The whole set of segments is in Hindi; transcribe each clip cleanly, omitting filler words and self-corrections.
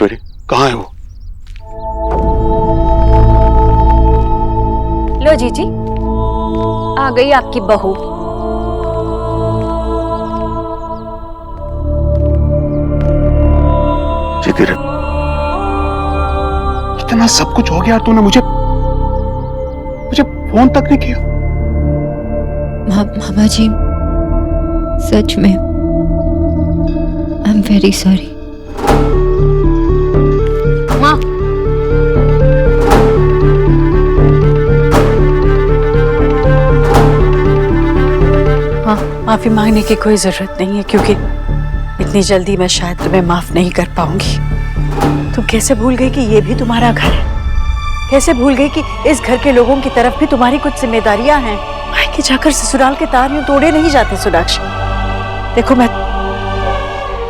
ईश्वरी, कहाँ है वो? लो जीजी, आ गई आपकी बहू। जीती रे, इतना सब कुछ हो गया, तूने मुझे फोन तक नहीं किया। मामा जी, सच में आई एम वेरी सॉरी। माँ, माफी मांगने की कोई जरूरत नहीं है, क्योंकि इतनी जल्दी मैं शायद तुम्हें माफ नहीं कर पाऊंगी। तुम कैसे भूल गई कि ये भी तुम्हारा घर है? कैसे भूल गई कि इस घर के लोगों की तरफ भी तुम्हारी कुछ जिम्मेदारियां हैं? मायके जाकर ससुराल के तार यूं तोड़े नहीं जाते सोनाक्षी। देखो, मैं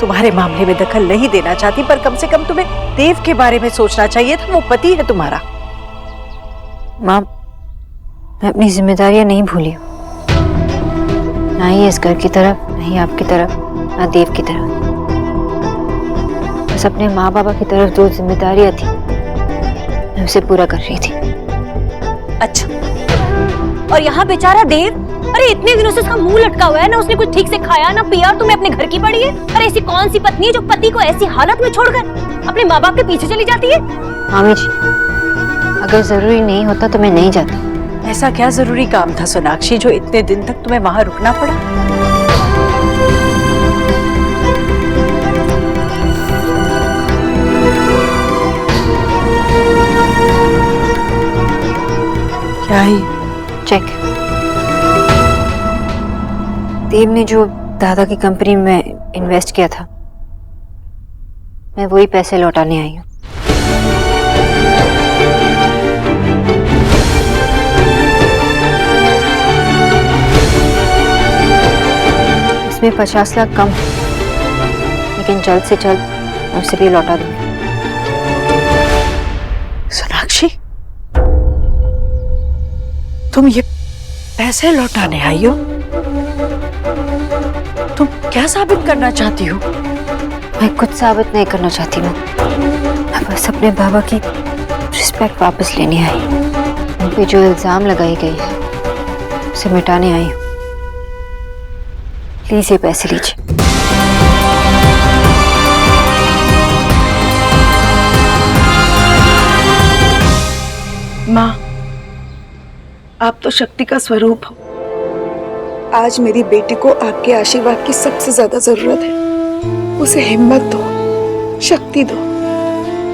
तुम्हारे मामले में दखल नहीं देना चाहती, पर कम से कम तुम्हें देव के बारे में सोचना चाहिए था। वो पति है तुम्हारा। माँ, मैं अपनी जिम्मेदारियां नहीं भूली हूँ, ना ही इस घर की तरफ, ना ही आपकी तरफ, ना देव की तरफ। बस अपने माँ बाबा की तरफ जो जिम्मेदारियां थी, मैं उसे पूरा कर रही थी। अच्छा, और यहाँ बेचारा देव, अरे इतने दिनों से उसका मुंह लटका हुआ है ना, उसने कुछ ठीक से खाया ना पिया, और तुम्हें अपने घर की पड़ी है। अरे ऐसी कौन सी पत्नी है जो पति को ऐसी हालत में छोड़कर अपने माँ बाप के पीछे चली जाती है? मामी जी, अगर जरूरी नहीं होता तो मैं नहीं जाती। ऐसा क्या जरूरी काम था सोनाक्षी, जो इतने दिन तक तुम्हें वहां रुकना पड़ा? क्या ही? चेक। देव ने जो दादा की कंपनी में इन्वेस्ट किया था, मैं वही पैसे लौटाने आई हूँ। इसमें 50 लाख कम, लेकिन जल्द से जल्द मैं उसे भी लौटा दूंगी। सोनाक्षी, तुम ये पैसे लौटाने आई हो? तुम क्या साबित करना चाहती हो? मैं कुछ साबित नहीं करना चाहती हूँ, मैं बस अपने बाबा की रिस्पेक्ट वापस लेने आई हूँ। उन पे जो इल्जाम लगाई गई है उसे मिटाने आई हूँ। प्लीज ये पैसे लीजिए। माँ, आप तो शक्ति का स्वरूप हो। आज मेरी बेटी को आपके आशीर्वाद की सबसे ज्यादा जरूरत है। उसे हिम्मत दो, शक्ति दो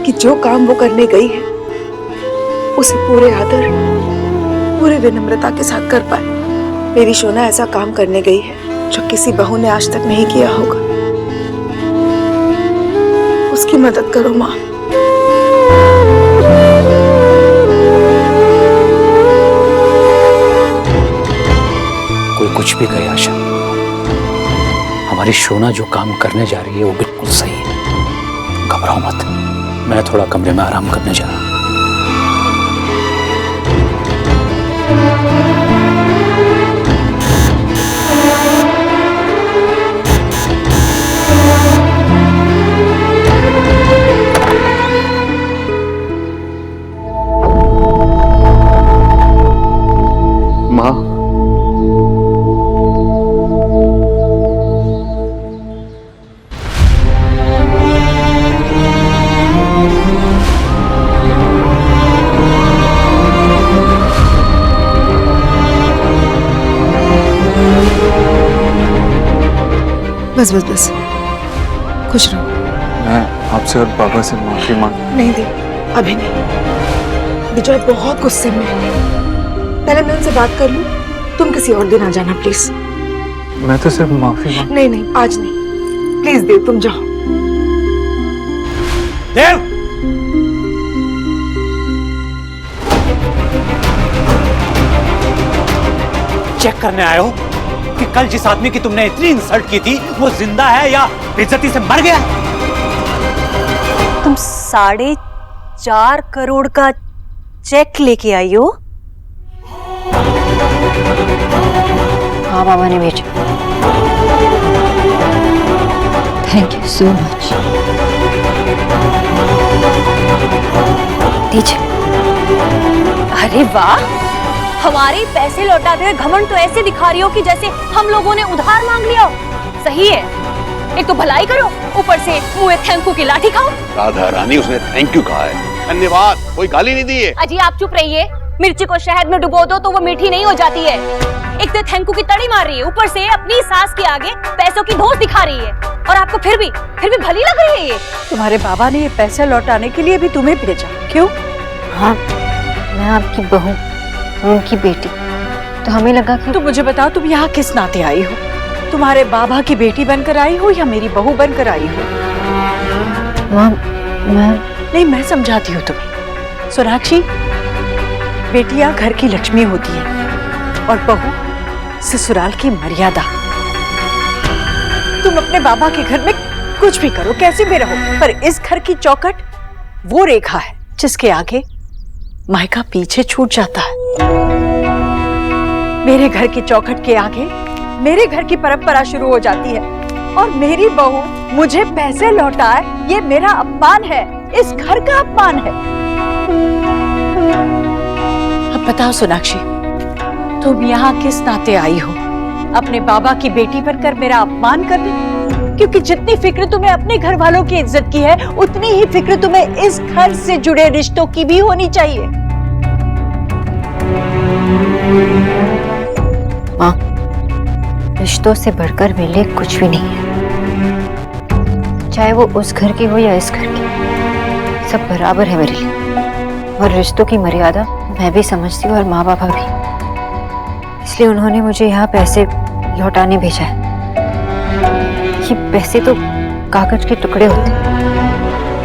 कि जो काम वो करने गई है उसे पूरे आदर, पूरे विनम्रता के साथ कर पाए। मेरी शोना ऐसा काम करने गई है जो किसी बहू ने आज तक नहीं किया होगा। उसकी मदद करो माँ। कोई कुछ भी कहे आशा, हमारी शोना जो काम करने जा रही है वो बिल्कुल सही है। घबराओ मत, मैं थोड़ा कमरे में आराम करने जा रहा हूं। बस बस बस, खुश रहो। मैं आपसे और पापा से माफी मांग। नहीं दे, अभी नहीं। विजय बहुत गुस्से में है। पहले मैं उनसे बात कर लूं, तुम किसी और दिन आ जाना प्लीज। मैं तो सिर्फ माफी मांग। नहीं नहीं, आज नहीं। प्लीज देव, तुम जाओ। देव! चेक करने आए हो कि कल जिस आदमी की तुमने इतनी इंसल्ट की थी वो जिंदा है या बेइज्जती से मर गया? तुम 4.5 करोड़ का चेक लेके आई हो? हाँ, बाबा ने भेजा। Thank you so much. लीजिए। अरे वाह, हमारे पैसे लौटाते हुए घमंड तो ऐसे दिखा रही हो कि जैसे हम लोगों ने उधार मांग लिया हो। सही है, एक तो भलाई करो, ऊपर से मुंह थैंक यू की लाठी खाओ। राधा रानी, उसने थैंक यू कहा है, धन्यवाद, कोई गाली नहीं दी है। अजी आप चुप रहिए। मिर्ची को शहद में डुबो दो तो वो मीठी नहीं हो जाती है। एक तो थैंक यू की तड़ी मार रही है, ऊपर से अपनी सास के आगे पैसों की धौंस दिखा रही है, और आपको फिर भी भली लग रही है ये। तुम्हारे बाबा ने ये पैसे लौटाने के लिए भी तुम्हें भेजा, क्यों? हाँ, मैं आपकी बहू, उनकी बेटी, तो हमें लगा कि तुम मुझे बताओ, तुम यहाँ किस नाते आई हो? तुम्हारे बाबा की बेटी बनकर आई हो या मेरी बहू बनकर आई हो? माँ, मैं समझाती हूँ तुम्हें। सोनाक्षी, बेटियां घर की लक्ष्मी होती है और बहू ससुराल की मर्यादा। तुम अपने बाबा के घर में कुछ भी करो, कैसे भी रहो, पर इस घर की चौखट वो रेखा है जिसके आगे मायका पीछे छूट जाता है। मेरे घर की चौखट के आगे मेरे घर की परंपरा शुरू हो जाती है, और मेरी बहू मुझे पैसे लौटाए, ये मेरा अपमान है, इस घर का अपमान है। अब बताओ सोनाक्षी, तुम यहाँ किस नाते आई हो? अपने बाबा की बेटी बनकर मेरा अपमान करने? क्योंकि जितनी फिक्र तुम्हें अपने घर वालों की इज्जत की है, उतनी ही फिक्र तुम्हें इस घर से जुड़े रिश्तों की भी होनी चाहिए। माँ, रिश्तों से बढ़कर मेरे लिए कुछ भी नहीं है, चाहे वो उस घर की हो या इस घर की, सब बराबर है मेरे लिए। और रिश्तों की मर्यादा मैं भी समझती हूँ और माँ बाबा भी, इसलिए उन्होंने मुझे यहाँ पैसे लौटाने भेजा है। ये पैसे तो कागज के टुकड़े होते हैं,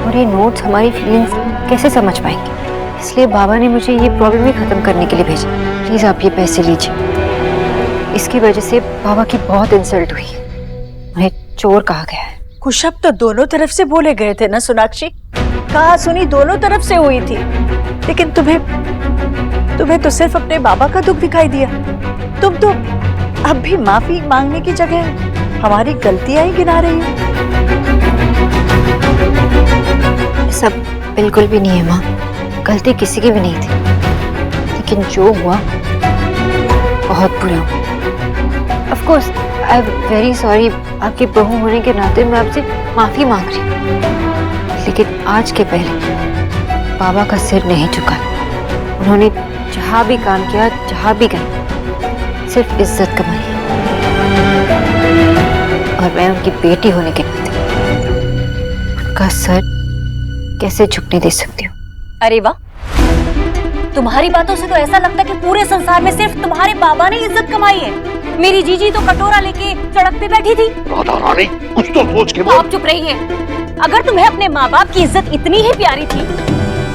और ये नोट्स हमारी फीलिंग्स कैसे समझ पाएंगे, इसलिए बाबा ने मुझे ये प्रॉब्लम ही खत्म करने के लिए भेजा। प्लीज आप ये पैसे लीजिए। इसकी वजह से बाबा की बहुत इंसल्ट हुई, उन्हें चोर कहा गया है। कुछ शब्द तो दोनों तरफ से बोले गए थे ना सोनाक्षी, कहा सुनी दोनों तरफ से हुई थी, लेकिन तुम्हें तो सिर्फ अपने बाबा का दुख दिखाई दिया। तुम तो अब भी माफी मांगने की जगह हमारी गलतियां ही गिना रही हो। सब बिल्कुल भी नहीं है माँ, गलती किसी की भी नहीं थी, लेकिन जो हुआ बहुत बुरा हुआ। Of course I am very sorry, आपकी बहू होने के नाते मैं आपसे माफी मांग रही हूँ, लेकिन आज के पहले बाबा का सिर नहीं झुका। उन्होंने जहाँ भी काम किया, जहाँ भी गए, सिर्फ इज्जत कमाई है, और मैं उनकी बेटी होने के नाते उनका सर कैसे झुकने दे सकती हूँ। अरे वाह, तुम्हारी बातों से तो ऐसा लगता है कि पूरे संसार में सिर्फ तुम्हारे बाबा ने इज्जत कमाई है। मेरी जीजी तो कटोरा लेके सड़क पे बैठी थी। राधा रानी, कुछ तो सोच के तो बोल। आप चुप रहिए। अगर तुम्हें अपने माँ बाप की इज्जत इतनी ही प्यारी थी,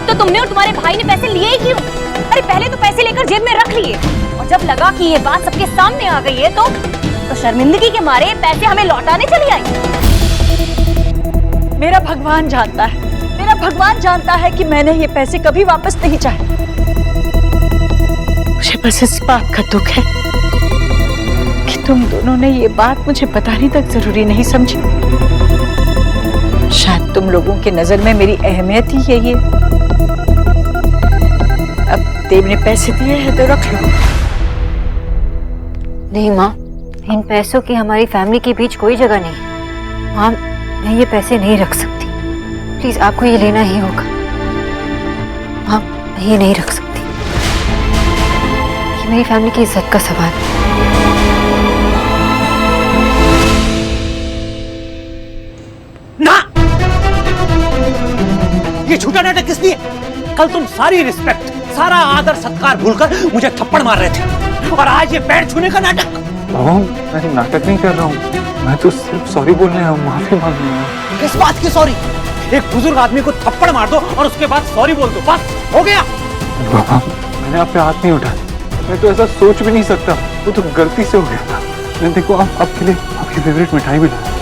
तो तुमने और तुम्हारे भाई ने पैसे लिए ही क्यों? अरे पहले तो पैसे लेकर जेब में रख लिए, और जब लगा कि ये बात सबके सामने आ गई है, तो शर्मिंदगी के मारे पैसे हमें लौटाने चली आई। मेरा भगवान जानता है कि मैंने ये पैसे कभी वापस नहीं चाहे। मुझे बस इस बात का दुख है कि तुम दोनों ने ये बात मुझे बताने तक जरूरी नहीं समझी। शायद तुम लोगों की नजर में मेरी अहमियत ही यही है। अब देव ने पैसे दिए हैं तो रख लो। नहीं माँ, इन पैसों की हमारी फैमिली के बीच कोई जगह नहीं है। माँ, मैं ये पैसे नहीं रख सकती, प्लीज आपको ये लेना ही होगा। माँ, मैं ये नहीं रख सकती, ये मेरी फैमिली की इज्जत का सवाल है। ना, ये झूठा नाटक किस लिए? कल तुम सारी रिस्पेक्ट, सारा आदर सत्कार भूलकर मुझे थप्पड़ मार रहे थे, और आज ये पैर छूने का नाटक। बाबा, मैं नाटक नहीं कर रहा हूँ, मैं तो सिर्फ सॉरी बोलने आया हूँ, माफी मांगने आया हूँ। किस बात की सॉरी? एक बुजुर्ग आदमी को थप्पड़ मार दो और उसके बाद सॉरी बोल दो, बस हो गया। बाबा, मैंने आप पे हाथ नहीं उठाया, मैं तो ऐसा सोच भी नहीं सकता, वो तो गलती से हो गया था। मैं देखो आपके लिए आपकी फेवरेट मिठाई भी लाया।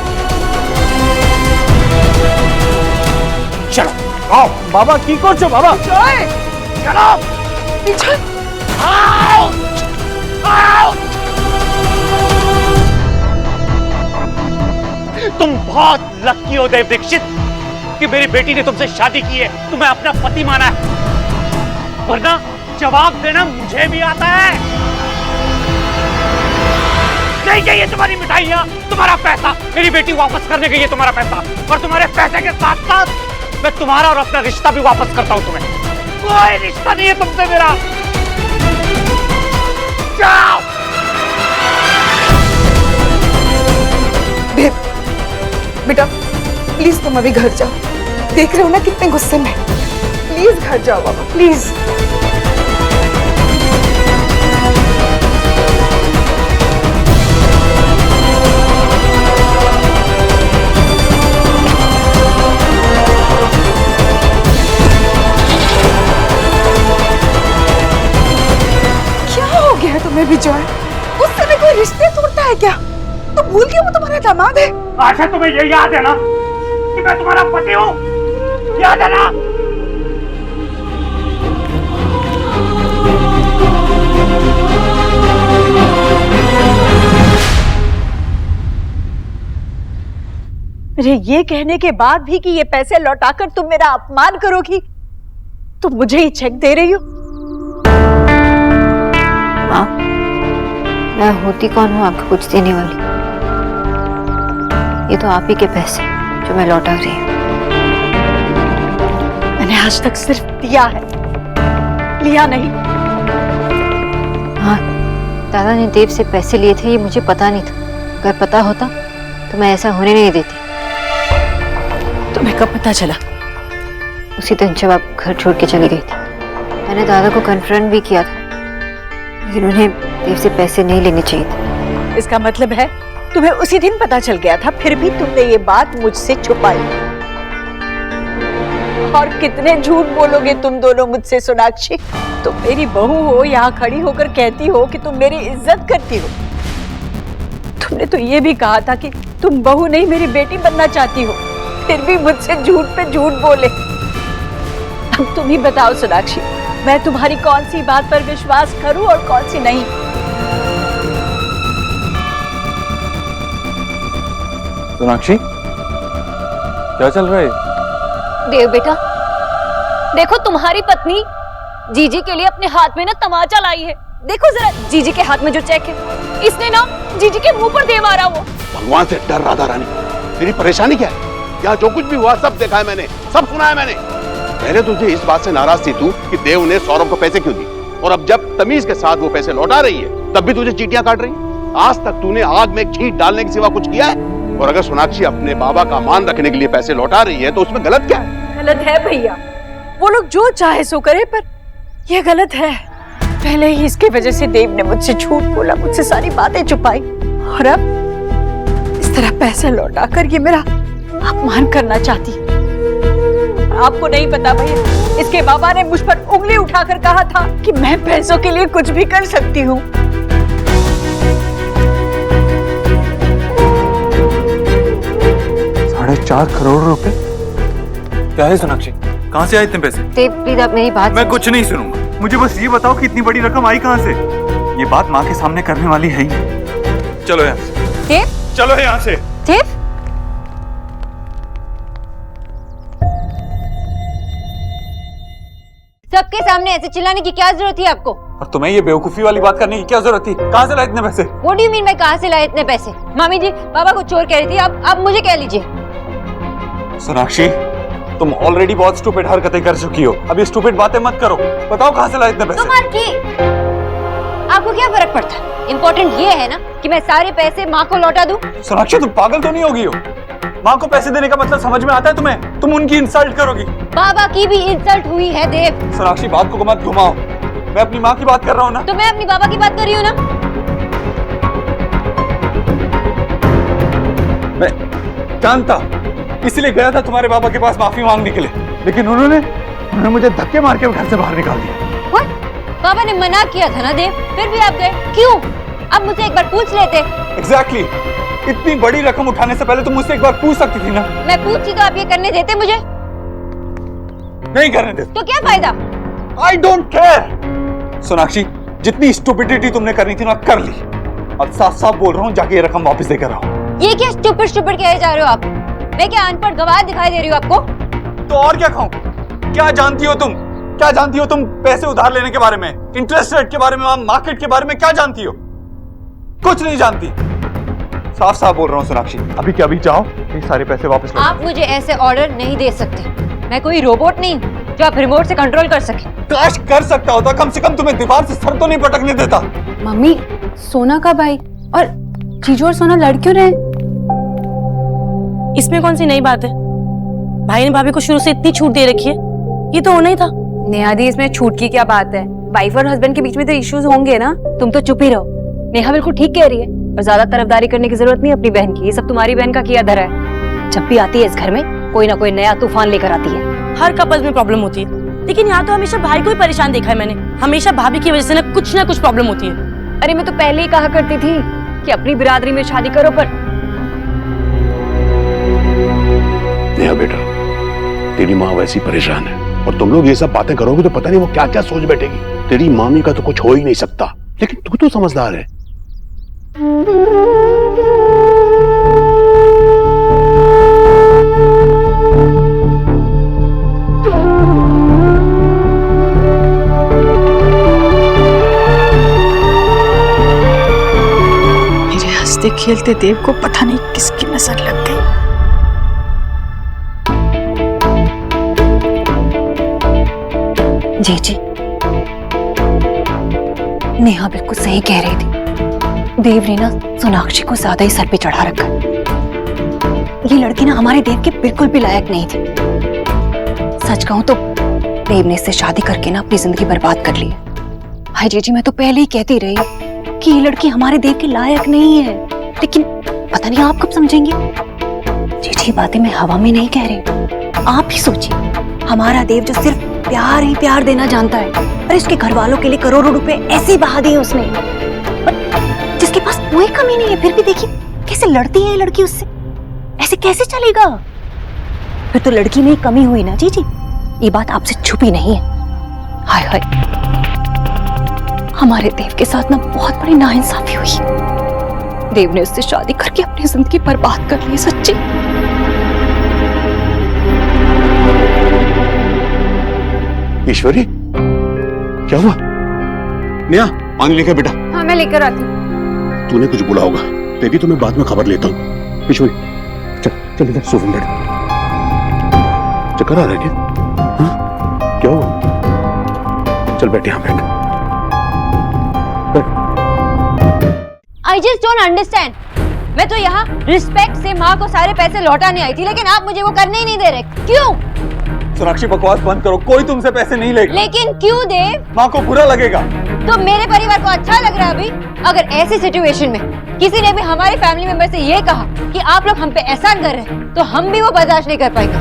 चलो आओ बाबा, की कर छो बाबा, चलो पीछे आओ। तुम बहुत लकी हो देव दीक्षित कि मेरी बेटी ने तुमसे शादी की है, तुम्हें अपना पति माना है। वरना जवाब देना मुझे भी आता है। नहीं चाहिए तुम्हारी मिठाइयाँ, तुम्हारा पैसा, मेरी बेटी वापस करने गई है तुम्हारा पैसा, और तुम्हारे पैसे के साथ साथ मैं तुम्हारा और अपना रिश्ता भी वापस करता हूँ। तुम्हें कोई रिश्ता नहीं है तुमसे मेरा। जाओ। देव, बेटा प्लीज तुम अभी घर जाओ। देख रहे हो ना कितने गुस्से में। प्लीज घर जाओ बाबा, प्लीज। क्या हो गया तुम्हें विजय? उससे भी कोई रिश्ते तोड़ता है क्या? तो भूल गया वो तुम्हारा दामाद है। आशा तुम्हें ये याद है ना कि मैं तुम्हारा पति हूँ? याद है ना? अरे ये कहने के बाद भी कि ये पैसे लौटाकर तुम मेरा अपमान करोगी, तुम मुझे ही चेक दे रही हो? माँ, मैं होती कौन हूँ आपको कुछ देने वाली? ये तो आप ही के पैसे जो मैं लौटा रही हूँ। मैंने आज तक सिर्फ दिया है, लिया नहीं। हाँ, दादा ने देव से पैसे लिए थे, ये मुझे पता नहीं था। अगर पता होता तो मैं ऐसा होने नहीं देती। तुम्हें कब पता चला? उसी दिन जब आप घर छोड़ के चली गई थी। मैंने दादा को कन्फ्रंट भी किया था, लेकिन उन्हें देव से पैसे नहीं लेने चाहिए थे। इसका मतलब है तुम्हें उसी दिन पता चल गया था, फिर भी तुमने ये बात मुझसे छुपाई। और कितने झूठ बोलोगे तुम दोनों मुझसे सोनाक्षी? तुम मेरी बहू हो, यहाँ खड़ी होकर कहती हो कि तुम मेरी इज्जत करती हो। तुमने तो ये भी कहा था कि तुम बहू नहीं मेरी बेटी बनना चाहती हो, फिर भी मुझसे झूठ पे झूठ बोले। अब तुम ही बताओ सोनाक्षी, मैं तुम्हारी कौन सी बात पर विश्वास करूं और कौन सी नहीं? सोनाक्षी, क्या चल रहा है? देव बेटा, देखो तुम्हारी पत्नी जीजी के लिए अपने हाथ में ना तमाचा लाई है। देखो जरा जीजी के हाथ में जो चेक है, इसने ना जीजी के मुंह पर दे मारा। वो भगवान से डर राधा रानी, तेरी परेशानी क्या है? यहाँ जो कुछ भी हुआ सब देखा है मैंने, सब सुना है मैंने। पहले तुझे इस बात से नाराज थी तू कि देव ने सौरभ को पैसे क्यों दिए, और अब जब तमीज के साथ वो पैसे लौटा रही है तब भी तुझे चीटियां काट रही है। आज तक तूने आग में घी डालने के सिवा कुछ किया है? और अगर सोनाक्षी अपने बाबा का मान रखने के लिए पैसे लौटा रही है तो उसमें गलत क्या है? गलत है भैया, वो लोग जो चाहे सो करे, पर ये गलत है। पहले ही इसकी वजह से देव ने मुझसे झूठ बोला, मुझसे सारी बातें छुपाई, और अब इस तरह पैसे लौटाकर ये मेरा अपमान करना चाहती है। आपको नहीं पता भैया, इसके बाबा ने मुझ पर उंगली उठाकर कहा था कि मैं पैसों के लिए कुछ भी कर सकती हूँ। ₹4.5 करोड़ रुपए? क्या है सोनाक्षी, कहाँ से आए इतने पैसे? देव प्लीज आप मेरी बात मैं कुछ नहीं सुनूंगा। मुझे बस ये बताओ कि इतनी बड़ी रकम आई कहाँ से? ये बात माँ के सामने करने वाली है ही। चलो यहाँ से। देव, चलो यहाँ से। देव, सबके सामने ऐसे चिल्लाने की क्या जरूरत थी आपको? और तुम्हें ये बेवकूफी वाली बात करने की क्या जरूरत थी? कहाँ से लाए इतने पैसे? What do you mean मैं कहाँ से लाए इतने पैसे? मामी जी, पापा को चोर कह रही थी, अब मुझे कह लीजिए। सोनाक्षी, तुम ऑलरेडी बहुत स्टूपिड हरकतें कर चुकी हो, अब ये स्टूपिड बातें मत करो। बताओ कहाँ से लाए इतने पैसे? कमाल की, आपको क्या फर्क पड़ता है? इम्पोर्टेंट ये है ना कि मैं सारे पैसे माँ को लौटा दूं। सोनाक्षी, तुम पागल तो नहीं होगी हो? माँ को पैसे देने का मतलब समझ में आता है तुम्हें? तुम उनकी इंसल्ट करोगी। बाबा की भी इंसल्ट हुई है देव। सोनाक्षी, बात को मत घुमाओ, मैं अपनी माँ की बात कर रहा हूँ ना। तो मैं अपनी बाबा की बात कर रही हूँ ना। मैं जानता, इसलिए गया था तुम्हारे बाबा के पास माफी मांगने के लिए, लेकिन उन्होंने मुझे धक्के मार के घर से बाहर निकाल दिया। What? बाबा ने मना किया था ना देव, फिर भी आप गए क्यों? अब मुझसे एक बार पूछ लेते। Exactly. इतनी बड़ी रकम उठाने से पहले तुम मुझसे एक बार पूछ सकती थी ना। मैं पूछती तो आप ये करने देते मुझे? नहीं करने देते। तो क्या फायदा? I don't care. सोनाक्षी, जितनी स्टूपिडिटी तुमने करनी थी ना कर ली। अब साफ साफ बोल रहा हूँ, जाके ये रकम वापस देकर आओ। ये क्या स्टूपिड स्टूपिड कहे जा रहे हो आप? मैं क्या अनपढ़ गवार दिखाई दे रही हूँ आपको? तो और क्या कहूँ? क्या जानती हो तुम? क्या जानती हो तुम पैसे उधार लेने के बारे में, इंटरेस्ट रेट के बारे में, मार्केट के बारे में क्या जानती हो? कुछ नहीं जानती। साफ साफ बोल रहा हूँ सोनाक्षी, अभी के अभी जाओ, ये सारे पैसे वापस लो। आप मुझे ऐसे ऑर्डर नहीं दे सकते। मैं कोई रोबोट नहीं जो आप रिमोट से कंट्रोल कर सके। काश कर सकता होता, कम से कम तुम्हें दीवार से सर तो नहीं पटकने देता। मम्मी, सोना का भाई और जीजू और सोना लड़ क्यों रहे? इसमें कौन सी नई बात है? भाई ने भाभी को शुरू से इतनी छूट दे रखी है, ये तो होना ही था। नेहा दी, इसमें छूट की क्या बात है? वाइफ और हस्बैंड के बीच में तो इश्यूज होंगे ना। तुम तो चुप ही रहो। नेहा बिल्कुल ठीक कह रही है और ज्यादा तरफदारी करने की जरूरत नहीं अपनी बहन की। ये सब तुम्हारी बहन का किया धरा है। जब भी आती है इस घर में कोई ना कोई नया तूफान लेकर आती है। हर कपल्स में प्रॉब्लम होती है, लेकिन यहाँ तो हमेशा भाई को ही परेशान देखा है मैंने। हमेशा भाभी की वजह से ना कुछ प्रॉब्लम होती है। अरे मैं तो पहले ही कहा करती थी कि अपनी बिरादरी में शादी करो, पर नेहा बेटा, तेरी माँ वैसी परेशान है और तुम लोग ये सब बातें करोगे तो पता नहीं वो क्या क्या सोच बैठेगी। तेरी मामी का तो कुछ हो ही नहीं सकता, लेकिन तू तो समझदार है। मेरे हंसते खेलते देव को पता नहीं किसकी नजर लग गई। जी जी, नेहा बिल्कुल सही कह रही थी। देव ने ना सोनाक्षी को ज्यादा ही सर पे चढ़ा रखा है। ये लड़की ना हमारे देव के बिल्कुल भी लायक नहीं थी। सच कहूं तो देव ने इससे शादी करके ना अपनी जिंदगी बर्बाद कर ली है। भाई जी मैं तो पहले ही कहती रही कि ये लड़की हमारे देव के लायक नहीं है, लेकिन पता नहीं आप कब समझेंगे। जी बातें मैं हवा में नहीं कह रही। आप ही सोचिए, हमारा देव जो सिर्फ प्यार ही प्यार देना जानता है, और इसके घर वालों के लिए करोड़ों रुपए ऐसे बहा दिए उसने, और जिसके पास कोई कमी नहीं है, फिर भी देखिए कैसे लड़ती है ये लड़की उससे। ऐसे कैसे चलेगा? फिर तो लड़की में ही कमी हुई ना। जी ये बात आपसे छुपी नहीं है। हाय हाय, हमारे देव के साथ ना बहुत बड़ी नाइंसाफी हुई। देव ने उससे शादी करके अपनी जिंदगी बर्बाद कर ली। सच्ची ईश्वरी, क्या हुआ? नेहा, पानी लेकर बेटा। हाँ मैं लेकर आती हूँ। तूने कुछ बोला होगा, तेरी तो मैं बाद में खबर लेता हूँ। ईश्वरी चल चल इधर सोफे में बैठ। चक्कर आ रहा है क्या? हाँ? क्या हुआ? चल बैठ, यहाँ बैठ। I just don't understand. मैं तो यहाँ रिस्पेक्ट से माँ को सारे पैसे लौटाने आई थी, लेकिन आप मुझे वो करने ही नहीं दे रहे। क्यों? सोनाक्षी बकवास बंद करो, कोई तुमसे पैसे नहीं लेगा। लेकिन क्यों देव? माँ को बुरा लगेगा। तो मेरे परिवार को अच्छा लग रहा है अभी? अगर ऐसी सिचुएशन में किसी ने भी हमारे फैमिली मेंबर से ये कहा कि आप लोग हम पे एहसान कर रहे हैं, तो हम भी वो बर्दाश्त नहीं कर पाएंगे।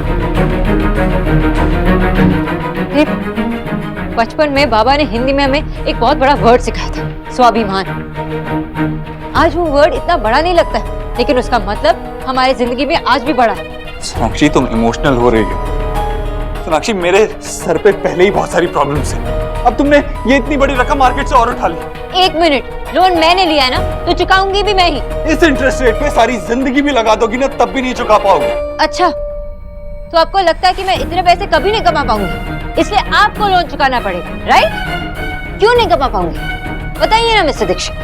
बचपन में बाबा ने हिंदी में हमें एक बहुत बड़ा वर्ड सिखाया था, स्वाभिमान। आज वो वर्ड इतना बड़ा नहीं लगता है, लेकिन उसका मतलब हमारी जिंदगी में आज भी बड़ा है। सोनाक्षी तुम इमोशनल हो रही हो। सोनाक्षी मेरे सर पे पहले ही बहुत सारी प्रॉब्लम्स हैं। अब तुमने ये इतनी बड़ी रकम मार्केट से और उठा ली। एक मिनट, लोन मैंने लिया है ना, तो चुकाऊंगी भी मैं ही। इस इंटरेस्ट रेट पे सारी जिंदगी भी लगा दोगी ना, तब भी नहीं चुका पाओगे। अच्छा, तो आपको लगता है कि मैं इतने पैसे कभी नहीं कमा पाऊंगी, इसलिए आपको लोन चुकाना पड़ेगा, राइट? क्यों नहीं कमा पाऊंगी बताइए ना मिस्टर दीक्षित।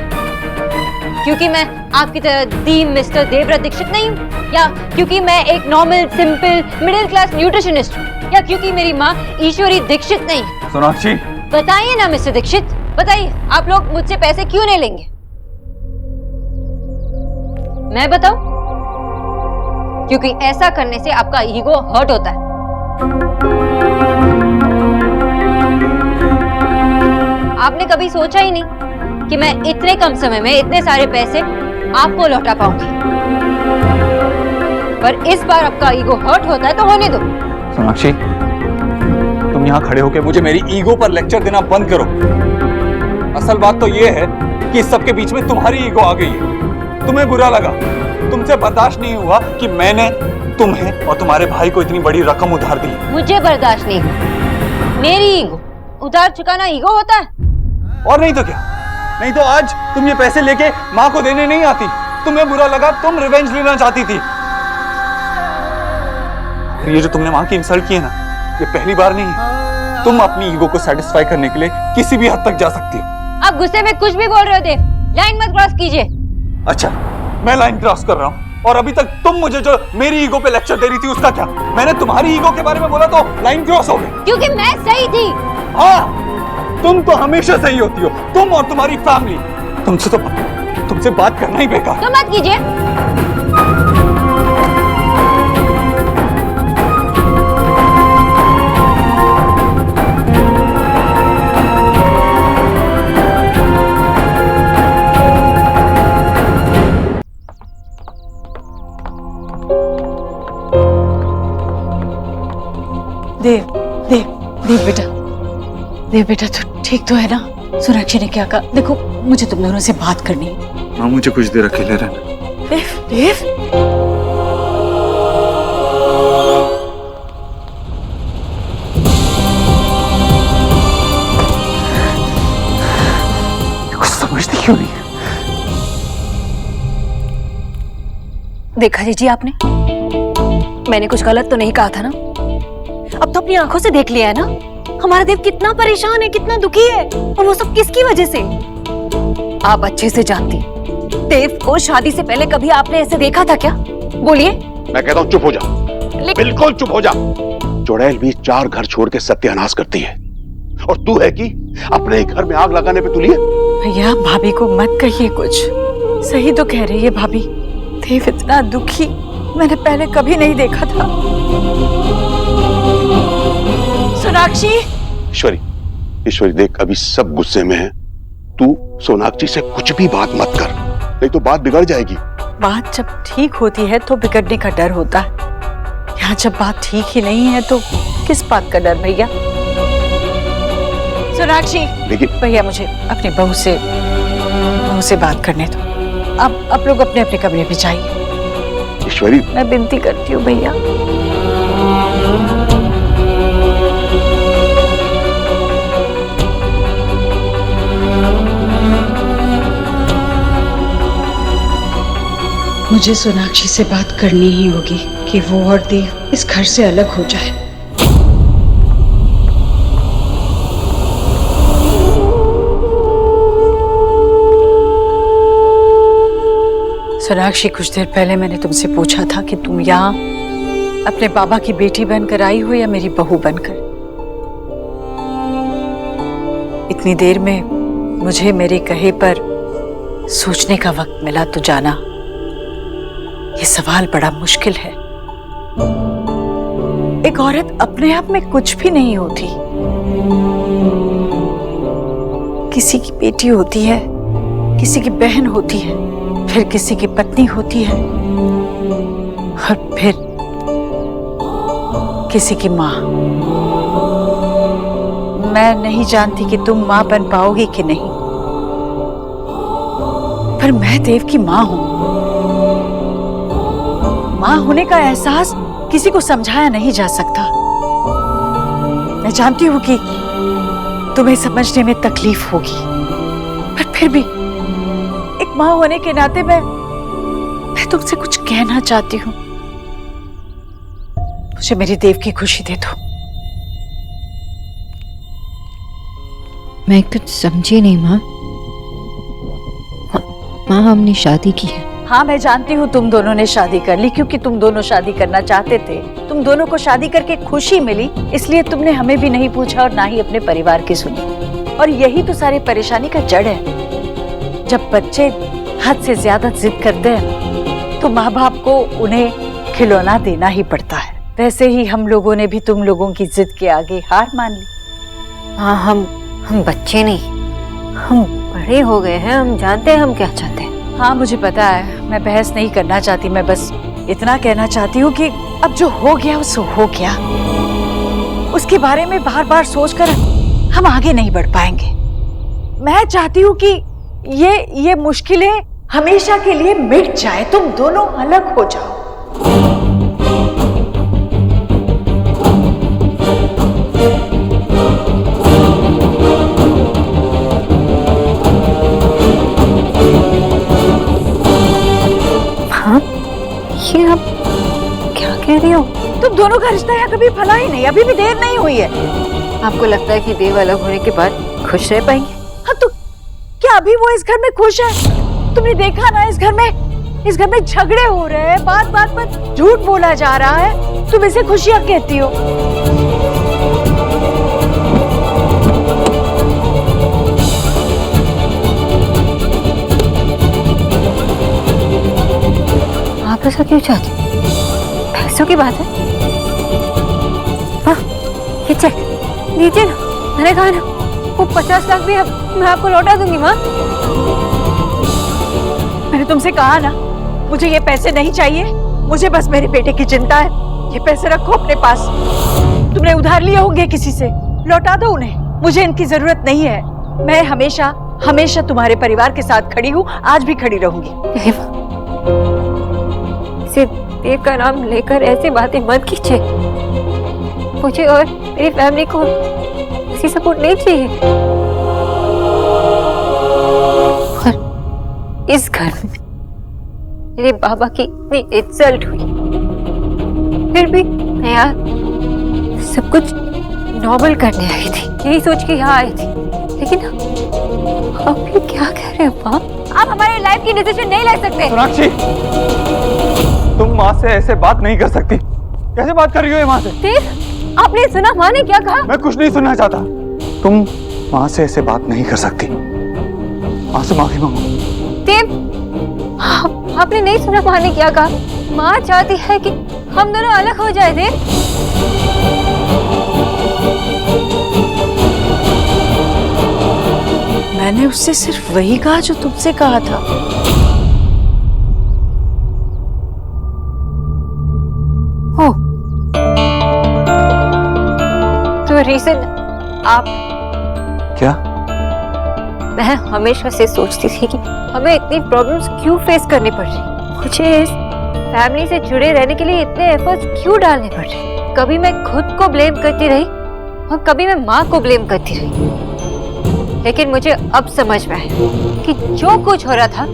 क्योंकि मैं आपकी तरह दी मिस्टर देवव्रत दीक्षित नहीं हूँ, या क्योंकि मैं एक normal simple middle class nutritionist हूँ, या क्योंकि मेरी माँ ईश्वरी दीक्षित नहीं है? सोनाक्षी बताइए ना मिस्टर दीक्षित, बताइए आप लोग मुझसे पैसे क्यों नहीं लेंगे? मैं बताऊं? क्योंकि ऐसा करने से आपका ईगो हर्ट होता है। आपने कभी सोचा ही नहीं कि मैं इतने कम समय में इतने सारे पैसे आपको लौटा पाऊंगी, पर इस बार आपका ईगो हर्ट होता है तो होने दो। सोनाक्षी तुम यहाँ खड़े होकर मुझे मेरी ईगो पर लेक्चर देना बंद करो। असल बात तो ये है कि इस सबके बीच में तुम्हारी ईगो आ गई है। तुम्हें बुरा लगा, तुमसे बर्दाश्त नहीं हुआ कि मैंने तुम्हें और तुम्हारे भाई को इतनी बड़ी रकम उधार दी। मुझे बर्दाश्त नहीं हुआ। मेरी ईगो उधार चुकाना ईगो होता है? और नहीं तो क्या? नहीं तो आज तुम ये पैसे लेके माँ को देने नहीं आती। तुम्हें बुरा लगा, तुम रिवेंज लेना चाहती थी। ये जो तुमने माँ की इंसल्ट की है ना, ये पहली बार नहीं है। तुम अपनी ईगो को सेटिस्फाई करने के लिए किसी भी हद तक जा सकती हो। आप गुस्से में कुछ भी बोल रहे हो देव, लाइन मत क्रॉस कीजिए। अच्छा, मैं लाइन क्रॉस कर रहा हूँ और अभी तक तुम मुझे जो मेरी ईगो पे लेक्चर दे रही थी उसका क्या? मैंने तुम्हारी ईगो के बारे में बोला तो लाइन क्रॉस हो गई। क्योंकि मैं सही थी। हाँ, तुम तो हमेशा सही होती हो, तुम और तुम्हारी फैमिली। तुमसे बात करना ही बेकार। तो मत कीजिए। देव देव देव बेटा, देव बेटा तू ठीक तो है ना? सोनाक्षी ने क्या कहा? देखो मुझे तुम दोनों से बात करनी है। माँ मुझे कुछ देर अकेले रहना। देव देव कुछ समझती क्यों नहीं? देखा जीजी आपने, मैंने कुछ गलत तो नहीं कहा था ना? अब तो अपनी आंखों से देख लिया है ना हमारा देव कितना परेशान है, कितना दुखी है, और वो सब किसकी वजह से? आप अच्छे से जानती देव को शादी से पहले कभी आपने ऐसे देखा था क्या? बोलिए। मैं कहता हूँ चुप हो जा, बिल्कुल चुप हो जा। चुड़ैल भी 4 घर छोड़ के सत्यानाश करती है, और तू है कि अपने घर में आग लगाने पे तुली है। भैया भाभी को मत कहिए कुछ, सही तो कह रही है भाभी। देव इतना दुखी मैंने पहले कभी नहीं देखा था। सोनाक्षी। ईश्वरी देख, अभी सब गुस्से में है। तू सोनाक्षी से कुछ भी बात मत कर, नहीं तो बात बिगड़ जाएगी। बात जब ठीक होती है तो बिगड़ने का डर होता है। यहाँ जब बात ठीक ही नहीं है तो किस बात का डर भैया? सोनाक्षी, लेकिन भैया मुझे अपनी बहू से बात करने दो। अब आप लोग अपने अपने कमरे में जाइए। ईश्वरी, मैं विनती करती हूँ भैया। मुझे सोनाक्षी से बात करनी ही होगी कि वो और देव इस घर से अलग हो जाए। सोनाक्षी, कुछ देर पहले मैंने तुमसे पूछा था कि तुम यहाँ अपने बाबा की बेटी बनकर आई हो या मेरी बहू बनकर। इतनी देर में मुझे मेरे कहे पर सोचने का वक्त मिला तो जाना ये सवाल बड़ा मुश्किल है। एक औरत अपने आप में कुछ भी नहीं होती, किसी की बेटी होती है, किसी की बहन होती है, फिर किसी की पत्नी होती है, और फिर किसी की माँ। मैं नहीं जानती कि तुम माँ बन पाओगी कि नहीं, पर मैं देव की माँ हूं। माँ होने का एहसास किसी को समझाया नहीं जा सकता। मैं जानती हूँ कि तुम्हें समझने में तकलीफ होगी, पर फिर भी एक माँ होने के नाते मैं तुमसे कुछ कहना चाहती हूँ। मुझे मेरी देव की खुशी दे दो। मैं कुछ समझी नहीं माँ। माँ, हमने शादी की है। हाँ, मैं जानती हूँ तुम दोनों ने शादी कर ली क्योंकि तुम दोनों शादी करना चाहते थे। तुम दोनों को शादी करके खुशी मिली, इसलिए तुमने हमें भी नहीं पूछा और ना ही अपने परिवार की सुनी। और यही तो सारी परेशानी का जड़ है। जब बच्चे हद से ज्यादा जिद करते हैं तो माँ बाप को उन्हें खिलौना देना ही पड़ता है। वैसे ही हम लोगों ने भी तुम लोगों की जिद के आगे हार मान ली। हाँ, हम बच्चे नहीं, हम बड़े हो गए हैं। हम जानते हैं हम क्या चाहते हैं। हाँ मुझे पता है, मैं बहस नहीं करना चाहती। मैं बस इतना कहना चाहती हूँ कि अब जो हो गया सो हो गया। उसके बारे में बार बार सोचकर हम आगे नहीं बढ़ पाएंगे। मैं चाहती हूँ कि ये मुश्किलें हमेशा के लिए मिट जाए, तुम दोनों अलग हो जाओ। हाँ, ये आप क्या कह रही हो? तुम दोनों का रिश्ता यहाँ कभी फला ही नहीं, अभी भी देर नहीं हुई है। आपको लगता है कि देव अलग होने के बाद खुश रह पाएंगे? हाँ तो क्या अभी वो इस घर में खुश है? तुमने देखा ना, इस घर में झगड़े हो रहे हैं, बात बात पर झूठ बोला जा रहा है, तुम इसे खुशियां कहती हो। आप ऐसा क्यों चाहते? पैसों की बात है? हाँ, ये चेक लीजिए ना, मैंने कहा ना वो 50 लाख भी मैं आपको लौटा दूंगी माँ। मैंने तुमसे कहा ना, मुझे ये पैसे नहीं चाहिए, मुझे बस मेरे बेटे की चिंता है। ये पैसे रखो अपने पास, तुमने उधार लिए होंगे किसी से, लौटा दो उन्हें, मुझे इनकी जरूरत नहीं है। मैं हमेशा हमेशा तुम्हारे परिवार के साथ खड़ी हूँ, आज भी खड़ी रहूंगी। सिर्फ देव का नाम लेकर ऐसी बातें मत कीजिए, मुझे और मेरी फैमिली को ऐसी सपोर्ट नहीं चाहिए। और इस घर में मेरे बाबा की इतनी इंसल्ट हुई, फिर भी मैं यार सब कुछ नॉर्मल करने आई थी, यही सोच के यहाँ आई थी। लेकिन आप ये क्या कह रहे हो माँ? आप हमारी लाइफ की डिसीजन नहीं ले सकते। सोनाक्षी, तुम माँ से ऐसे बात नहीं कर सकती। कैसे बात कर रही हो ये माँ से? देव, आपने सुना माँ ने क्या कहा? मैं कुछ नहीं सुनना चाहता। तुम माँ से ऐसे बात नहीं कर सकती। माँ से माफी मांगो। देव, आपने नहीं सुना माँ ने क्या कहा? माँ चाहती है कि हम दोनों अलग हो जाए। देव, मैंने उससे सिर्फ वही कहा जो तुमसे कहा था। हो तो रीजन आप? क्या? मैं हमेशा से सोचती थी कि हमें इतनी प्रॉब्लम्स क्यों फेस करनी पड़ रही, मुझे इस फैमिली से जुड़े रहने के लिए इतने एफर्ट्स क्यों डालने पड़ रहे। कभी मैं खुद को ब्लेम करती रही और कभी मैं माँ को ब्लेम करती रही, लेकिन मुझे अब समझ में आया कि जो कुछ हो रहा था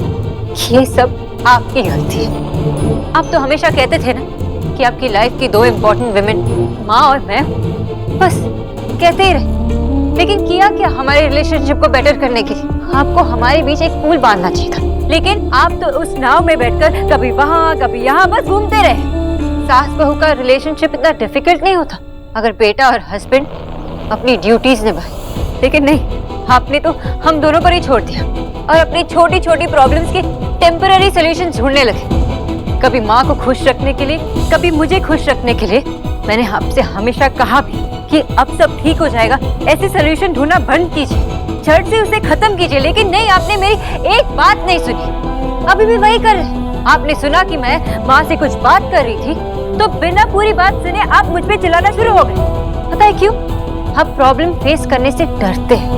ये सब आपकी गलती है। आप तो हमेशा कहते थे ना कि आपकी लाइफ की 2 इम्पोर्टेंट विमेन माँ और मैं, बस कहते ही रहे। लेकिन किया क्या हमारे रिलेशनशिप को बेटर करने के लिए? आपको हमारे बीच एक पुल बांधना चाहिए था, लेकिन आप तो उस नाव में बैठकर कभी वहाँ कभी यहाँ बस घूमते रहे। सास बहू का रिलेशनशिप इतना डिफिकल्ट नहीं होता अगर बेटा और हस्बैंड अपनी ड्यूटीज निभाए, लेकिन नहीं, आपने तो हम दोनों पर ही छोड़ दिया और अपनी छोटी छोटी प्रॉब्लम्स के टेम्पररी सॉल्यूशन ढूंढने लगे। कभी माँ को खुश रखने के लिए, कभी मुझे खुश रखने के लिए। मैंने आपसे हमेशा कहा भी कि अब सब ठीक हो जाएगा, ऐसे सॉल्यूशन ढूंढना बंद कीजिए, झट से उसे खत्म कीजिए, लेकिन नहीं, आपने मेरी एक बात नहीं सुनी। अभी भी वही कर रहे। आपने सुना कि मैं माँ से कुछ बात कर रही थी तो बिना पूरी बात सुने आप मुझ पे चिल्लाना शुरू हो गए। पता है क्यों? आप प्रॉब्लम फेस करने से डरते हैं।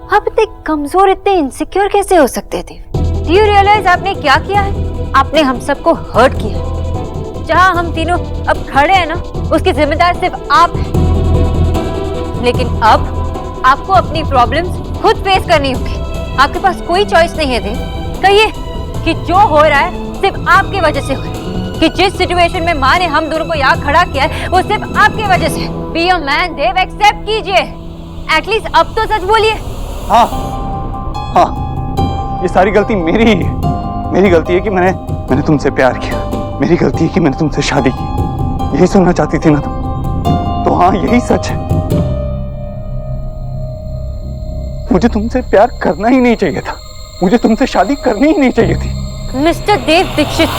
आप इतने कमजोर, इतने इनसिक्योर कैसे हो सकते थे? डू यू रियलाइज आपने क्या किया है? आपने हम सबको हर्ट किया। जहां हम तीनों अब खड़े हैं ना, उसकी जिम्मेदार सिर्फ आप हैं। लेकिन अब आपको अपनी प्रॉब्लम्स खुद फेस करनी होगी। आपके पास कोई चॉइस नहीं है। देव, कहिए कि जो हो रहा है सिर्फ आपकी वजह से हो रहा है, कि जिस सिचुएशन में माँ ने हम दोनों को यहाँ खड़ा किया है वो सिर्फ आपकी वजह से। Be a man Dev, accept कीजिए। एटलीस्ट अब तो सच बोलिए। हाँ हाँ, ये सारी गलती मेरी ही है। मेरी गलती है कि मैंने तुमसे प्यार किया। मेरी गलती है कि मैंने तुमसे शादी की। यही सुनना चाहती थी ना तुम? तो हाँ, यही सच है। मुझे तुमसे प्यार करना ही नहीं चाहिए था, मुझे तुमसे शादी करनी ही नहीं चाहिए थी। मिस्टर देव दीक्षित,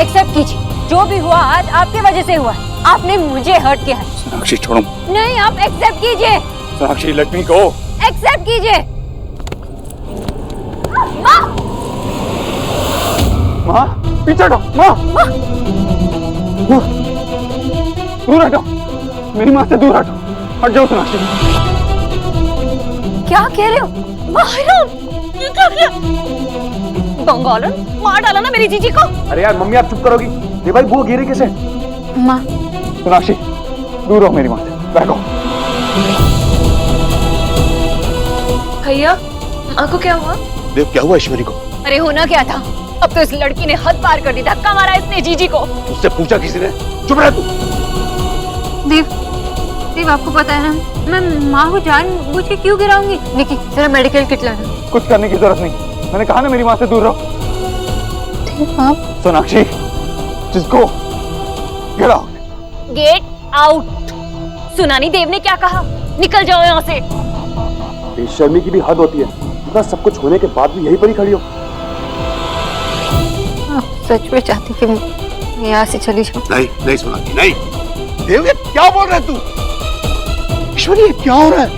एक्सेप्ट कीजिए, जो भी हुआ आज आपकी वजह से हुआ। आपने मुझे हर्ट किया है। सोनाक्षी छोड़ो। नहीं, आप एक्सेप्ट कीजिए। सोनाक्षी, लेट मी गो। एक्सेप्ट कीजिए। माँ, माँ पीछे हटो। माँ, दूर हटो, मेरी माँ से दूर हटो। हट जाओ सोनाक्षी। क्या कह रहे हो? ये क्या किया? बंगालन, मार डाला ना मेरी जीजी को। अरे यार मम्मी, आप चुप करोगी? ये भाई वो गिरे कैसे? माँ, सोनाक्षी दूर रहो मेरी माँ से, बैठो। भैया, माँ को क्या हुआ? देव, क्या हुआ ऐश्वर्या को? अरे होना क्या था? अब तो इस लड़की ने हद पार कर दी, धक्का मारा इसने जीजी को। उससे पूछा किसी ने? चुप रह तू। देव आपको पता है ना, मैं माँ को जानबूझ के क्यों गिराऊंगी? निकी जरा मेडिकल किट लाना। कुछ करने की जरूरत नहीं, मैंने कहा ना मेरी माँ से दूर रहो। आप सोनाक्षी, जिसको गेट आउट। Get out. सुना नहीं देव ने क्या कहा? निकल जाओ यहाँ से। बेशर्मी की भी हद होती है। इतना सब कुछ होने के बाद भी यहीं पर ही खड़ी हो। आप सच में चाहती कि मैं यहाँ से चली जाऊँ? नहीं नहीं सोनाक्षी नहीं। देव ये क्या बोल रहा है तू? ईश्वरी ये क्या हो रहा है?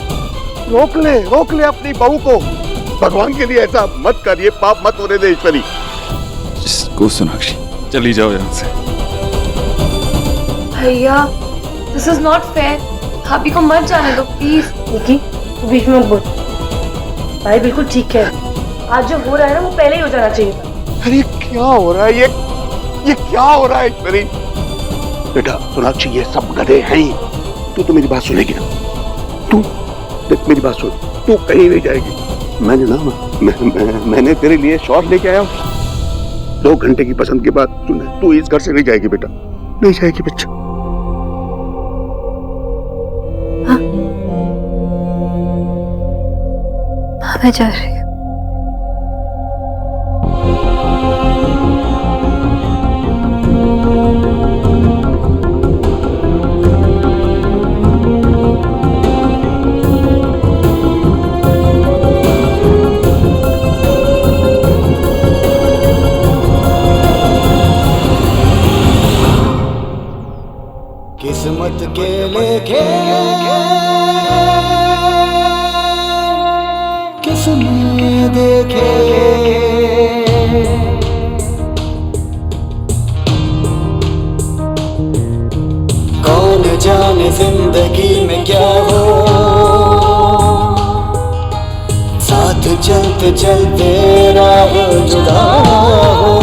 रोक ले अपनी बहू को। भगवान के लिए ऐसा मत करिए, पाप मत होने दे ईश्वरी। जिसको सोनाक्षी, चली जाओ यहाँ से। भैया, दिस इज नॉट फेयर। भाभी को मत जाने दो प्लीज। निकी, तू बीच में मत बोल। भाई बिल्कुल ठीक है, आज जो हो रहा है ना वो पहले ही हो जाना चाहिए था। अरे क्या हो रहा है ये क्या हो रहा है ईश्वरी? बेटा सोनाक्षी ये सब गधे हैं ही। तू तो मेरी बात सुनेगी ना? तू देख मेरी बात सुन, तू कहीं नहीं जाएगी। मैंने ना मैंने तेरे लिए शॉर्ट लेके आया हूँ। 2 घंटे की पसंद के बाद तू इस घर से नहीं जाएगी बेटा, नहीं जाएगी बच्चा। मैं जा रही हूँ। किस्मत के लेके किसने देखे, कौन जाने जिंदगी में क्या हो, साथ चलते चलते राह जुदा हो,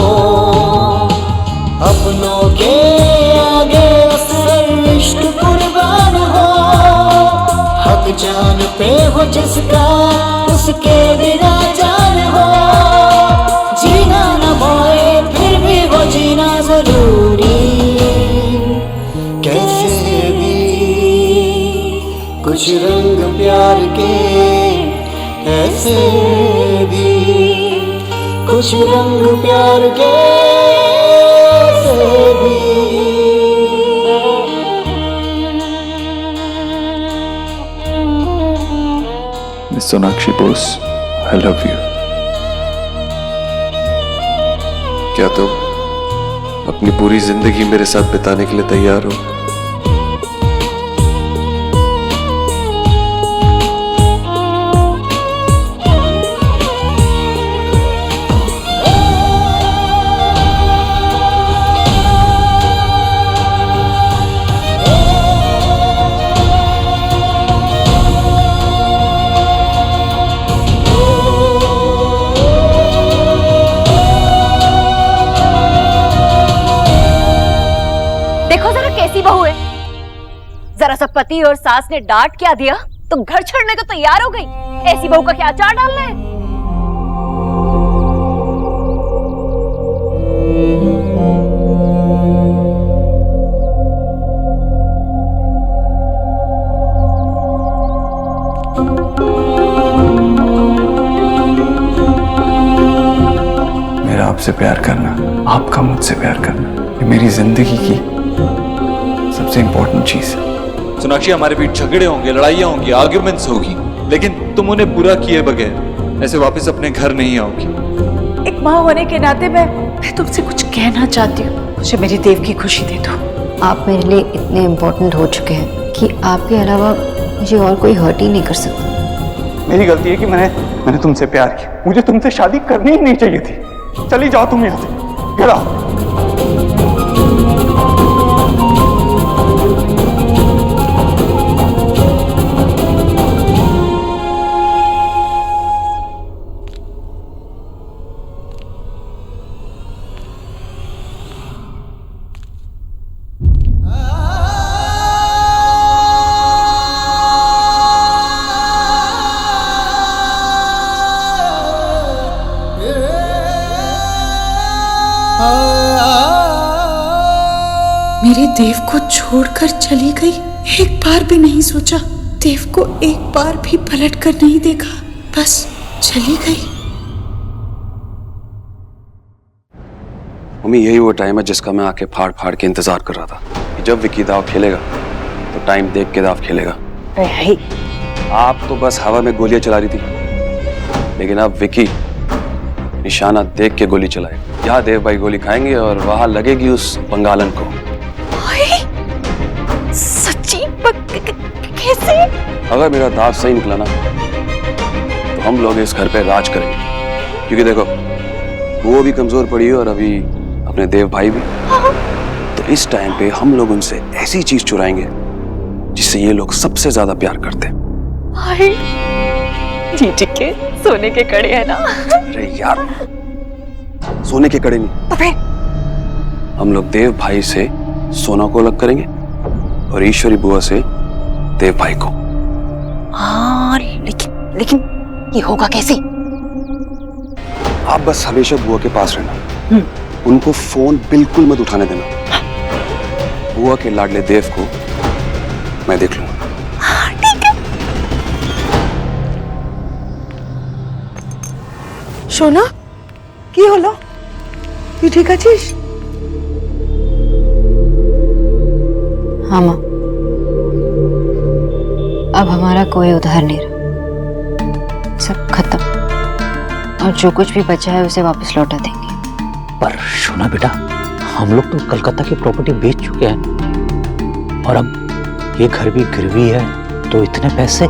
अपनों के आगे अक्सर इश्क कुर्बान हो, हक जान पे हो जिसका उसके बिना जान हो, जीना न मोए फिर भी वो जीना जरूरी, कैसे भी कुछ रंग प्यार के, ऐसे भी कुछ रंग प्यार के, ऐसे भी। Miss Sonakshi Bose, I love you। क्या तुम अपनी पूरी जिंदगी मेरे साथ बिताने के लिए तैयार हो? कैसी बहू है? जरा सा पति और सास ने डांट क्या दिया तो घर छोड़ने को तैयार हो गई। ऐसी बहू का क्या अचार डालना है? मेरा आपसे प्यार करना, आपका मुझसे प्यार करना, ये मेरी जिंदगी की सबसे इंपॉर्टेंट चीज है। सोनाक्षी, हमारे बीच झगड़े होंगे, लड़ाइयाँ होंगी, आर्ग्यूमेंट्स होगी, लेकिन तुम उन्हें बुरा किए बगैर ऐसे वापस अपने घर नहीं आओगी। एक माँ होने के नाते मैं तुमसे कुछ कहना चाहती हूँ। मुझे मेरी देव की खुशी दे दो। आप मेरे लिए इतने इम्पोर्टेंट हो चुके हैं कि आपके अलावा मुझे और कोई हर्ट ही नहीं कर सकता। मेरी गलती है कि मैंने तुमसे प्यार किया। मुझे तुमसे शादी करनी ही नहीं चाहिए थी। चली जाओ तुम यहाँ से, गेट आउट। मेरे देव को छोड़कर चली गई। एक बार भी नहीं सोचा, देव को एक बार भी पलट कर नहीं देखा, बस चली गई। मम्मी, यही वो टाइम है जिसका मैं आके फाड़ फाड़ के इंतजार कर रहा था कि जब विकी दाव खेलेगा तो टाइम देख के दाव खेलेगा। आप तो बस हवा में गोलियां चला रही थी, लेकिन अब विकी निशाना देख के गोली चलाए। यहाँ देव भाई गोली खाएंगे और वहां लगेगी उस बंगालन को। सच्ची? कैसे? अगर मेरा दाव सही निकला ना तो हम लोग इस घर पे राज करेंगे, क्योंकि देखो वो भी कमजोर पड़ी है और अभी अपने देव भाई भी। तो इस टाइम पे हम लोग उनसे ऐसी चीज चुराएंगे जिससे ये लोग सबसे ज्यादा प्यार करते हैं। जीजी के सोने के कड़े है ना? अरे यार, सोने के कड़े नहीं, तो फिर हम लोग देव भाई से सोना को अलग करेंगे और ईश्वरी बुआ से देव भाई को। हाँ, लेकिन ये होगा कैसे? आप बस हमेशा बुआ के पास रहना, उनको फोन बिल्कुल मत उठाने देना। बुआ के लाडले देव को मैं देख लूंगा। सोना की हलो? তুই ঠিক আছিস? हाँ माँ, अब हमारा कोई उधार नहीं रहा, सब खत्म, और जो कुछ भी बचा है उसे वापस लौटा देंगे। पर सोना बेटा, हम लोग तो कलकत्ता की प्रॉपर्टी बेच चुके हैं और अब ये घर भी गिरवी है, तो इतने पैसे।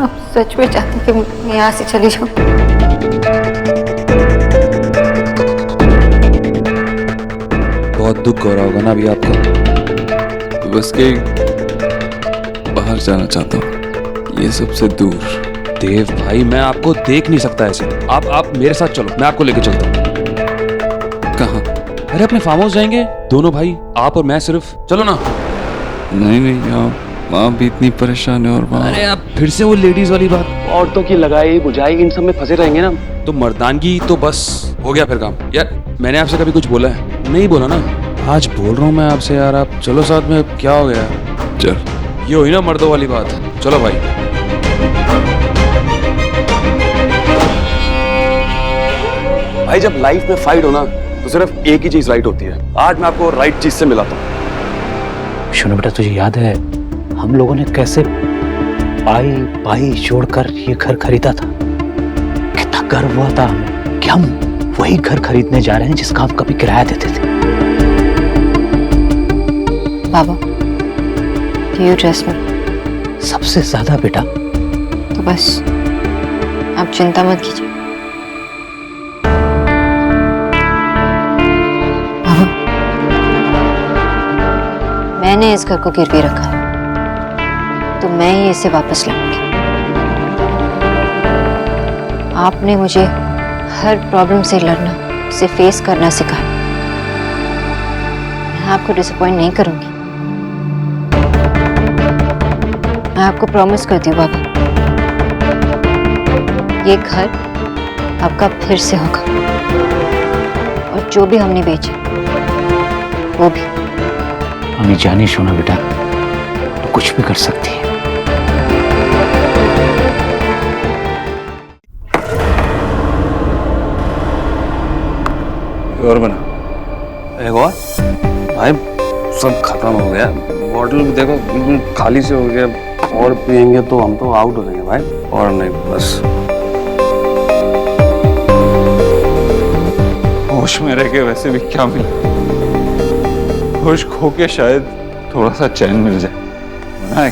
आप सच में चाहते कि मैं यहाँ से चली जाऊँ? बहुत दुख हो रहा होगा ना अभी आपको? बस के बाहर जाना चाहता हूँ, ये सबसे दूर। देव भाई, मैं आपको देख नहीं सकता ऐसे। आप मेरे साथ चलो, मैं आपको लेके चलता हूँ। कहाँ? अरे अपने फार्म हाउस जाएंगे दोनों भाई, आप और मैं सिर्फ। चलो ना। नहीं नहीं, माँ भी इतनी परेशान है और माँ। अरे आप फिर से वो लेडीज वाली बात। औरतों की लगाई बुझाई इन सब में फंसे रहेंगे ना। तो मर्दानगी तो बस हो गया फिर काम। यार मैंने आपसे कभी कुछ बोला है? नहीं बोला ना। आज बोल रहा हूँ मैं आपसे यार, आप चलो साथ में। क्या हो गया? चल, ये हुई ना मर्दों वाली बात। चलो भाई। भाई जब लाइफ में फाइट हो ना तो सिर्फ एक ही चीज राइट होती है। आज मैं आपको राइट चीज से मिलाता हूँ। सुनो बेटा, तुझे याद है हम लोगों ने कैसे पाई जोड़कर ये घर खरीदा था? कितना गर्व हुआ था हमें कि हम वही घर खरीदने जा रहे हैं जिसका हम कभी किराया देते थे। बाबा, do you trust me? सबसे ज्यादा बेटा। तो बस आप चिंता मत कीजिए। बाबा, मैंने इस घर को गिरवी रखा है, तो मैं ही इसे वापस लाऊंगी। आपने मुझे हर प्रॉब्लम से लड़ना, उसे फेस करना सिखाया। मैं आपको डिसअपॉइंट नहीं करूंगी। मैं आपको प्रॉमिस करती हूँ बाबा, ये घर आपका फिर से होगा, और जो भी हमने बेचा वो भी। हमें जानी सोना बेटा, तो कुछ भी कर सकती है। और बना एक और भाई, सब खत्म हो गया। बॉटल भी देखो बिल्कुल खाली से हो गया, और पियेंगे तो हम तो आउट हो जाएंगे भाई। और नहीं, बस होश में रह के वैसे भी क्या मिला, होश खो के शायद थोड़ा सा चैन मिल जाए ना।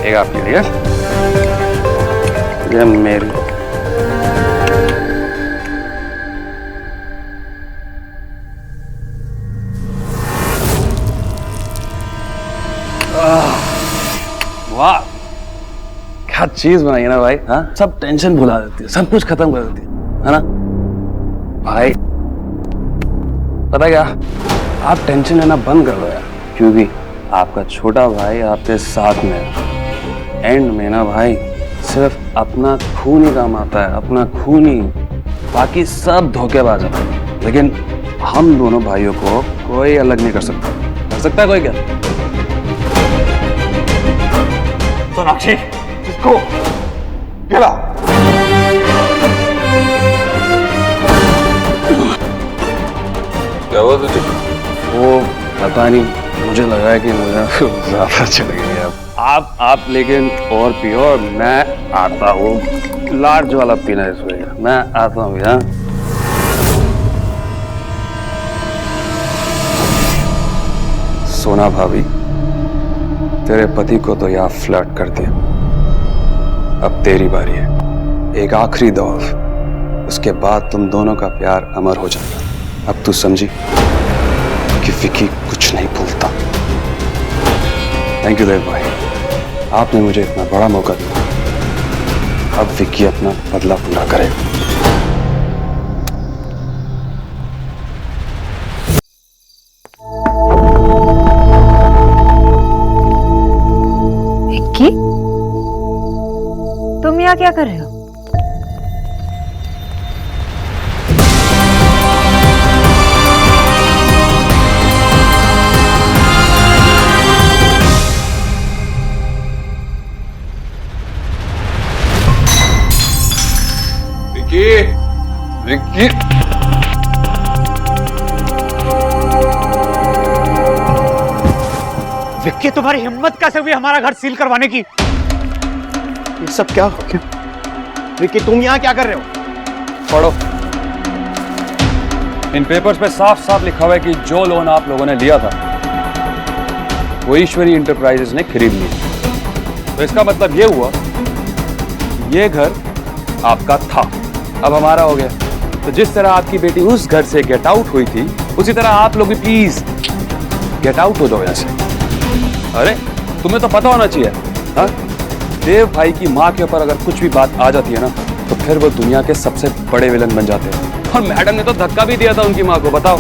एक आपके लिए, ये मेरी। वाह, क्या चीज बनाई है ना भाई। हाँ, सब टेंशन भुला देती है, सब कुछ खत्म कर देती है ना भाई। पता क्या, आप टेंशन लेना बंद कर दो यार, क्योंकि आपका छोटा भाई आपके साथ में है। एंड में ना भाई सिर्फ अपना खून ही काम आता है, अपना खून ही, बाकी सब धोखेबाज है। लेकिन हम दोनों भाइयों को कोई अलग नहीं कर सकता कोई क्या? सोनाक्षी, इसको गिरा। क्या हुआ तुझे? वो पता नहीं, मुझे लगा है कि मुझे ज्यादा चल गई आप लेकिन और पियो और मैं आता हूँ। लार्ज वाला पीना है इसमें, मैं आता हूँ यहाँ। सोना भाभी, तेरे पति को तो यहाँ फ्लर्ट कर दिया, अब तेरी बारी है। एक आखिरी दौर, उसके बाद तुम दोनों का प्यार अमर हो जाएगा। अब तू समझी कि विकी कुछ नहीं भूलता। थैंक यू देव भाई, आपने मुझे इतना बड़ा मौका दिया। अब विकी अपना बदला पूरा करेगा। विक्की, तुम यहाँ क्या कर रहे हो? विक्की, विक्की, तुम्हारी हिम्मत कैसे हुई हमारा घर सील करवाने की? ये सब क्या हो गया? विक्की, तुम यहाँ क्या कर रहे हो? पढ़ो, इन पेपर्स पे साफ साफ लिखा हुआ है कि जो लोन आप लोगों ने लिया था वो ईश्वरी इंटरप्राइजेस ने खरीद लिया। तो इसका मतलब ये हुआ ये घर आपका था, अब हमारा हो गया। तो जिस तरह आपकी बेटी उस घर से गेट आउट हुई थी, उसी तरह आप लोग भी प्लीज गेट आउट हो जाओ यहाँ से। अरे तुम्हें तो पता होना चाहिए, हाँ? देव भाई की माँ के ऊपर अगर कुछ भी बात आ जाती है ना, तो फिर वो दुनिया के सबसे बड़े विलन बन जाते हैं। और मैडम ने तो धक्का भी दिया था उनकी माँ को, बताओ।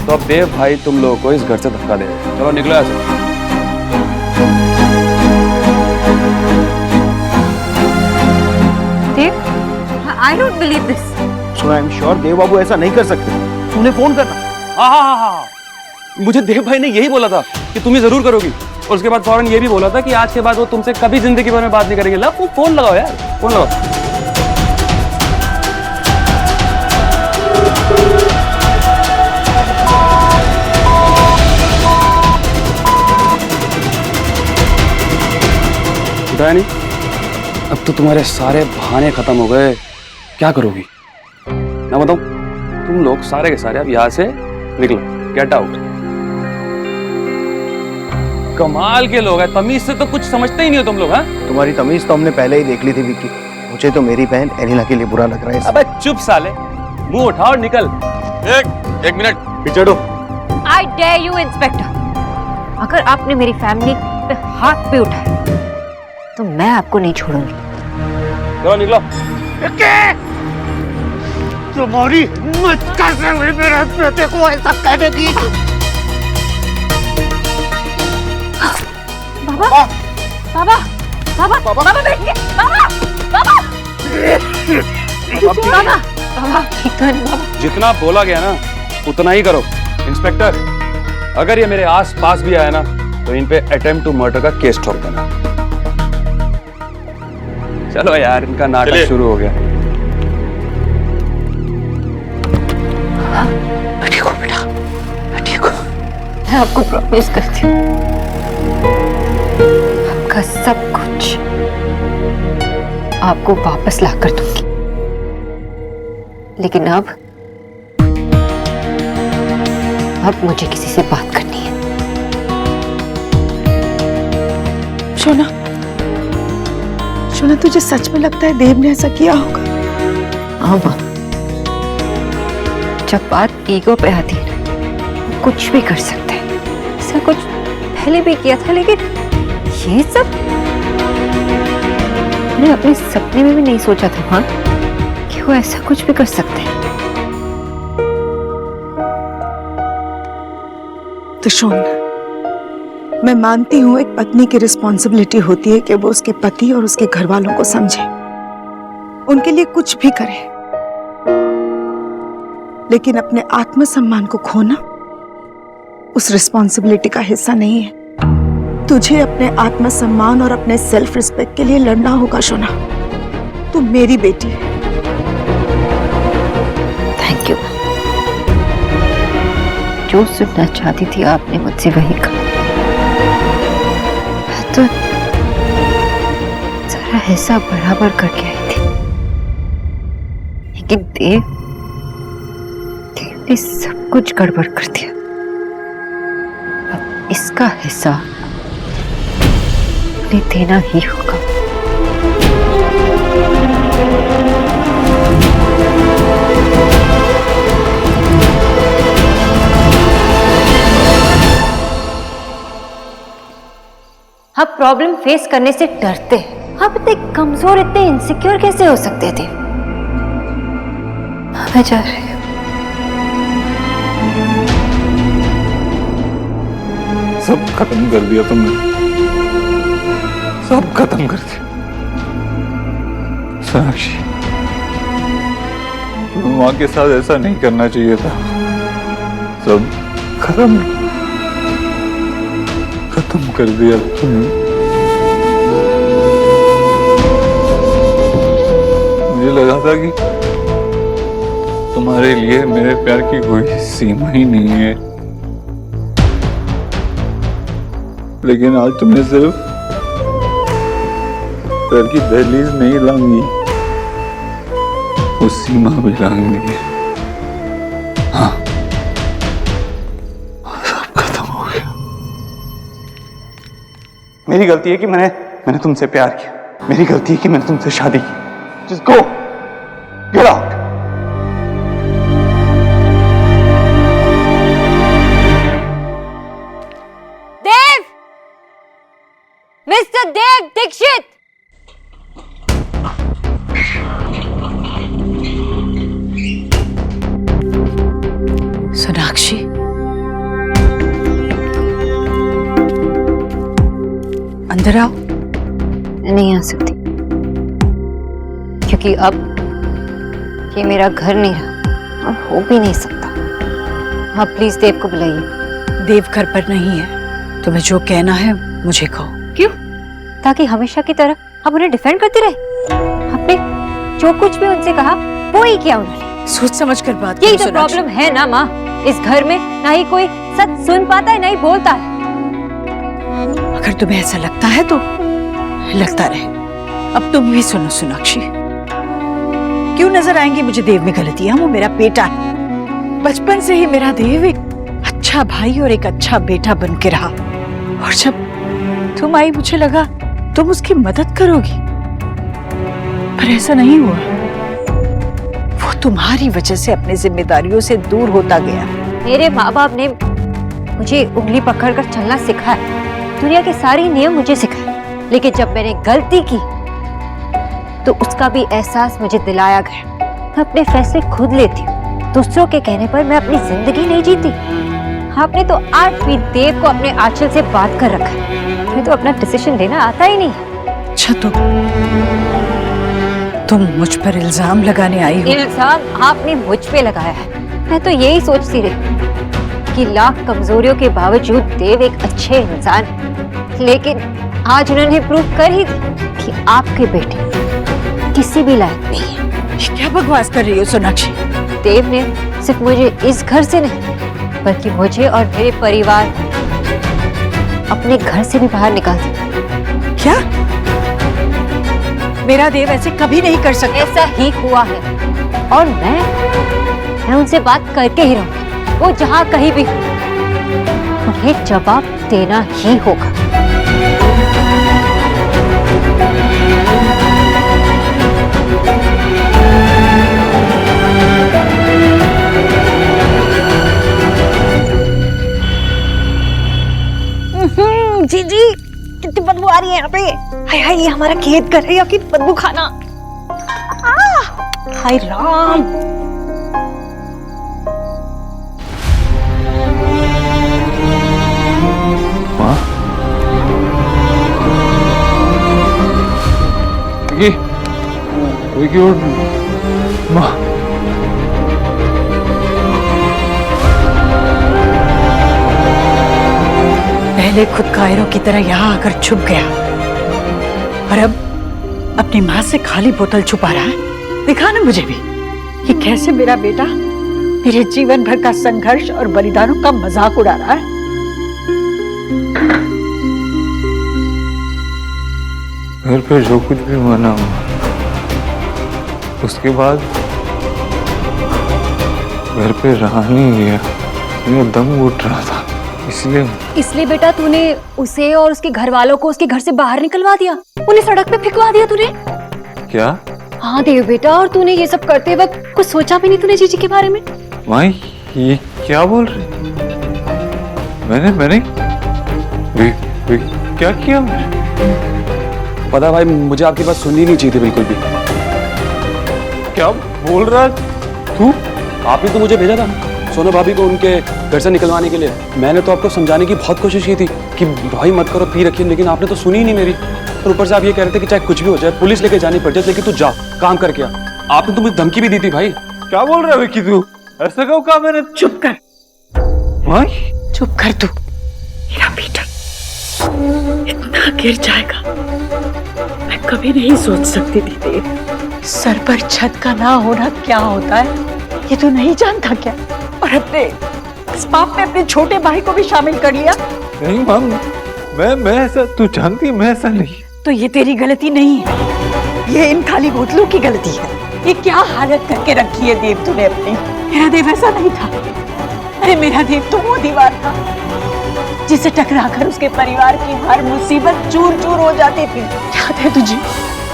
तो अब देव भाई तुम लोगों को इस घर से धक्का दे। चलो निकलो यहाँ से। I don't believe this. So I'm sure देव बाबू ऐसा नहीं कर सकते। तूने फोन करना। हाँ, मुझे देव भाई ने यही बोला था कि तुम ही जरूर करोगी, और उसके बाद फौरन ये भी बोला था कि आज के बाद वो तुमसे कभी जिंदगी भर में बात नहीं करेंगे। ला फोन लगाओ यार, फोन लगाओ। उठाया नहीं? अब तो तुम्हारे सारे बहाने खत्म हो गए। क्या करोगी? मैं बताऊं, तुम लोग सारे के सारे अब यहाँ से निकलो, गेट आउट। कमाल के लोग हैं, तमीज से तो कुछ समझते ही नहीं हो तुम लोग। हाँ, तुम्हारी तमीज तो हमने पहले ही देख ली थी विक्की। मुझे तो मेरी बहन एलिना के लिए बुरा लग रहा है। अबे चुप साले, मुंह उठा और निकल। एक मिनट पिछड़ो। I dare you, inspector. अगर आपने मेरी फैमिली पे हाथ पे उठाया तो मैं आपको नहीं छोड़ूंगी। चलो निकलो। तुम्हारी हिम्मत कैसे हुई मेरे बेटे को ऐसा कहने की? बाबा, बाबा, बाबा, बाबा बैठ गए। बाबा, बाबा, बाबा, बाबा, ठीक तो है बाबा। जितना बोला गया ना उतना ही करो। इंस्पेक्टर, अगर ये मेरे आस पास भी आया ना तो इन पे अटेम्प्ट टू मर्डर का केस ठोक देना। चलो यार, इनका नाटक शुरू हो गया। ठीक हो बेटा, ठीक हो। मैं आपको प्रॉमिस करती हूँ, आपका सब कुछ आपको वापस ला कर दूंगी। लेकिन अब मुझे किसी से बात करनी है। शोना, शोना, तुझे सच में लगता है देव ने ऐसा किया होगा? हाँ माँ, जब बात ईगो पे आती है ना, वो कुछ भी कर सकता है। ऐसा कुछ पहले भी किया था, लेकिन ये सब मैंने अपने सपने में भी नहीं सोचा था माँ कि वो ऐसा कुछ भी कर सकते हैं। तो शोन, मैं मानती हूँ एक पत्नी की रिस्पॉन्सिबिलिटी होती है कि वो उसके पति और उसके घर वालों को समझे, उनके लिए कुछ भी करे, लेकिन अपने आत्मसम्मान को खोना उस रिस्पॉन्सिबिलिटी का हिस्सा नहीं है। तुझे अपने आत्मसम्मान और अपने सेल्फ रिस्पेक्ट के लिए लड़ना होगा शोना। तू मेरी बेटी है। Thank you. जो सुनना चाहती थी आपने मुझसे वही कहा। मैं तो सारा हिस्सा बराबर करके आई थी, लेकिन देव ने सब कुछ गड़बड़ कर दिया। अब इसका हिस्सा उन्हें देना ही होगा। आप प्रॉब्लम फेस करने से डरते हैं। आप इतने कमजोर, इतने इनसिक्योर कैसे हो सकते थे? मैं जा रही हूँ। सब खत्म कर दिया तुमने, सब खत्म कर दिया। सोनाक्षी, माँ के साथ ऐसा नहीं करना चाहिए था। सब खत्म कर दिया तुमने। मुझे लगा था कि तुम्हारे लिए मेरे प्यार की कोई सीमा ही नहीं है, लेकिन आज तुमने सिर्फ प्यार की दहलीज नहीं लांगी, वो सीमा भी लांगी। हाँ, सब खत्म हो गया। मेरी गलती है कि मैंने तुमसे प्यार किया। मेरी गलती है कि मैंने तुमसे शादी की। Just go, get out. देव, मिस्टर देव दीक्षित। सोनाक्षी, अंदर आओ। नहीं आ सकती, क्योंकि अब ये मेरा घर नहीं रहा और हो भी नहीं सकता। आप प्लीज देव को बुलाइए। देव घर पर नहीं है। तुम्हें जो कहना है मुझे कहो। क्यों? ताकि हमेशा की तरह आप उन्हें डिफेंड करते रहे। आपने जो कुछ भी उनसे कहा वो ही किया उन्होंने। सोच समझ कर बात यही करो तो प्रॉब्लम है ना माँ। इस घर में ना ही कोई सच सुन पाता है, ना ही बोलता है। अगर तुम्हें ऐसा लगता है तो लगता रहे। अब तुम भी सुनो सोनाक्षी। क्यों नजर आएंगी मुझे देव में गलतियां? वो मेरा बेटा है। बचपन से ही मेरा देव एक अच्छा भाई और एक अच्छा बेटा बन के रहा, और जब तुम आई मुझे लगा तुम उसकी मदद करोगी, पर ऐसा नहीं हुआ। वो तुम्हारी वजह से अपनी जिम्मेदारियों से दूर होता गया। मेरे माँ बाप ने मुझे उंगली पकड़कर चलना सिखाया, दुनिया के सारे नियम मुझे सिखाए, लेकिन जब मैंने गलती की तो उसका भी एहसास मुझे दिलाया गया। मैं अपने फैसले खुद लेती हूँ। दूसरों के कहने पर मैं अपनी जिंदगी नहीं जीती। आपने तो आज भी देव को अपने आंचल से बात कर रखा है। मुझे तो अपना डिसीजन लेना आता ही नहीं। अच्छा, तुम मुझ पर इल्जाम लगाने आई हो? इल्जाम आपने मुझ पे लगाया है। मैं तो यही सोचती रही कि लाख कमजोरियों के बावजूद देव एक अच्छे इंसान है, लेकिन आज उन्होंने प्रूव कर ही दी कि आपके बेटे किसी भी लायक नहीं है। क्या बकवास कर रही हो सोनाक्षी? देव ने सिर्फ मुझे इस घर से नहीं, बल्कि मुझे और मेरे परिवार अपने घर से भी बाहर निकाल दिया। क्या? मेरा देव ऐसे कभी नहीं कर सकता। ऐसा ही हुआ है, और मैं उनसे बात करके ही रहूंगी। वो जहां कहीं भी, उन्हें जवाब देना ही होगा। जी जी, कितनी बदबू आ रही है यहाँ पे। हाय हाय, ये हमारा खेत घर है या फिर बदबू खाना? हाय राम। माँ, विकी, विकी उठ। माँ, पहले खुद कायरों की तरह यहाँ आकर छुप गया और अब अपनी माँ से खाली बोतल छुपा रहा है। दिखा ना मुझे भी कि कैसे मेरा बेटा मेरे जीवन भर का संघर्ष और बलिदानों का मजाक उड़ा रहा है। घर पे जो कुछ भी माना हुआ, उसके बाद घर पे रहा नहीं गया, मेरा दम उठ रहा था। इसलिए बेटा तूने उसे और उसके घर वालों को उसके घर से बाहर निकलवा दिया, उन्हें सड़क पे फेंकवा दिया तूने। क्या? हाँ देव बेटा, और तूने ये सब करते वक्त कुछ सोचा भी नहीं तूने जीजी के बारे में? माई, ये क्या बोल रही? मैंने क्या किया? पता भाई, मुझे आपकी बात सुननी नहीं चाहिए थी बिल्कुल भी। क्या बोल रहा तू? आपने तो मुझे भेजा था सोना भाभी को उनके घर से निकलवाने के लिए। मैंने तो आपको समझाने की बहुत कोशिश की थी कि भाई मत करो, पी रखिए, लेकिन आपने तो सुनी ही नहीं मेरी। और ऊपर से आप ये कह रहे थे कि चाहे कुछ भी हो जाए, पुलिस लेके जानी पड़ जाए, लेकिन तू जा, काम करके आ। आपने तो मुझे धमकी भी दी थी भाई। क्या बोल रहा है विकी तू? ऐसा क्यों कहा मैंने? चुप कर माई, चुप कर तू। मेरा बेटा इतना गिर जाएगा मैं कभी नहीं सोच सकती थी देव। सर पर छत का ना होना क्या होता है ये तो नहीं जानता क्या? और अपने इस पाप में अपने छोटे भाई को भी शामिल कर लिया। नहीं माम, मैं ऐसा, तू जानती मैं ऐसा नहीं। तो ये तेरी गलती नहीं है, ये इन खाली बोतलों की गलती है। ये क्या हालत करके रखी है देव तूने अपनी। मेरा देव ऐसा नहीं था। अरे मेरा देव तो वो दीवार था जिसे टकराकर उसके परिवार की हर मुसीबत चूर चूर हो जाती थी। याद है तुझे?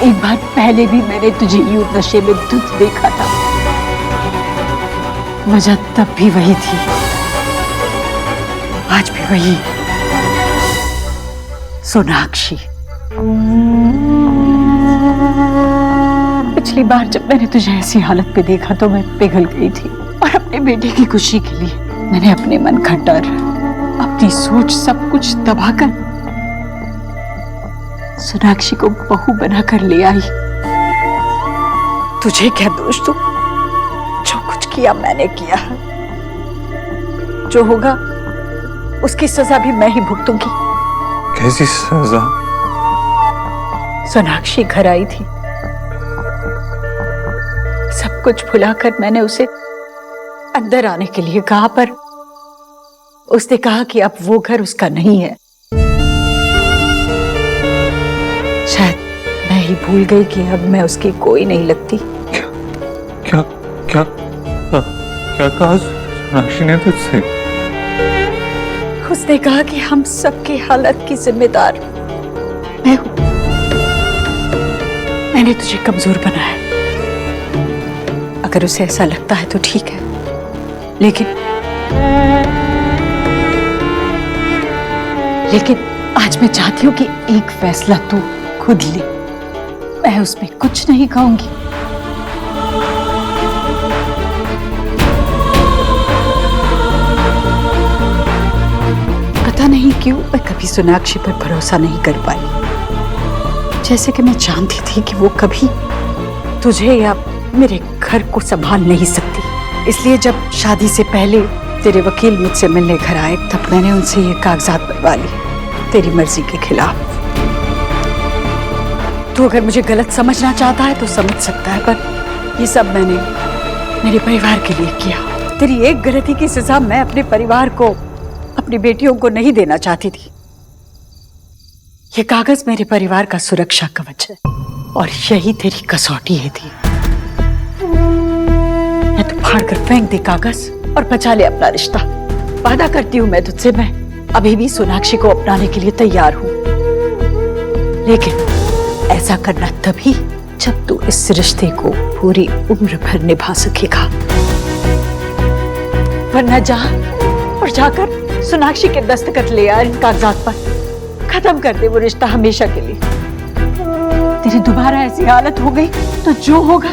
एक बार पहले भी मैंने तुझे यूं नशे में धुत देखा था। वजह तब भी वही थी, आज भी वही। सोनाक्षी, पिछली बार जब मैंने तुझे ऐसी हालत पे देखा तो मैं पिघल गई थी और अपने बेटे की खुशी के लिए मैंने अपने मन का डर, अपनी सोच, सब कुछ दबाकर सोनाक्षी को बहू बनाकर ले आई। तुझे क्या दोष तू? जो कुछ किया मैंने किया, जो होगा उसकी सजा भी मैं ही भुगतूंगी। कैसी सजा? सोनाक्षी घर आई थी, सब कुछ भुलाकर मैंने उसे अंदर आने के लिए कहा, पर उसने कहा कि अब वो घर उसका नहीं है। शायद मैं ही भूल गई कि अब मैं उसकी कोई नहीं लगती। क्या क्या क्या कहा सोनाक्षी ने तुझसे? उसने कहा कि हम सबकी हालत की जिम्मेदार मैं हूं। मैंने तुझे कमजोर बनाया, अगर उसे ऐसा लगता है तो ठीक है, लेकिन आज मैं चाहती हूं कि एक फैसला तू खुद ले। मैं उसमें कुछ नहीं कहूंगी। पता नहीं क्यों मैं कभी सोनाक्षी पर भरोसा नहीं कर पाई। जैसे कि मैं जानती थी कि वो कभी तुझे या मेरे घर को संभाल नहीं सकती। इसलिए जब शादी से पहले तेरे वकील मुझसे मिलने घर आए तब मैंने उनसे ये कागजात बनवा लिए तेरी मर्जी के खिलाफ। तू अगर मुझे गलत समझना चाहता है तो समझ सकता है, पर ये सब मैंने मेरे परिवार के लिए किया। तेरी एक गलती की सजा मैं अपने परिवार को, अपनी बेटियों को नहीं देना चाहती थी। ये कागज मेरे परिवार का सुरक्षा कवच है और यही तेरी कसौटी है थी। मैं तो फाड़ कर फेंक दे कागज और बचा ले अपना रिश्ता। वादा करती हूँ मैं तुझसे, मैं अभी भी सोनाक्षी को अपनाने के लिए तैयार हूँ, लेकिन ऐसा करना तभी जब तू इस रिश्ते को पूरी उम्र भर निभा सकेगा। वरना जा और जाकर सोनाक्षी के दस्तखत ले आ इन कागजात पर। खत्म कर दे वो रिश्ता हमेशा के लिए। तेरी दोबारा ऐसी हालत हो गई तो जो होगा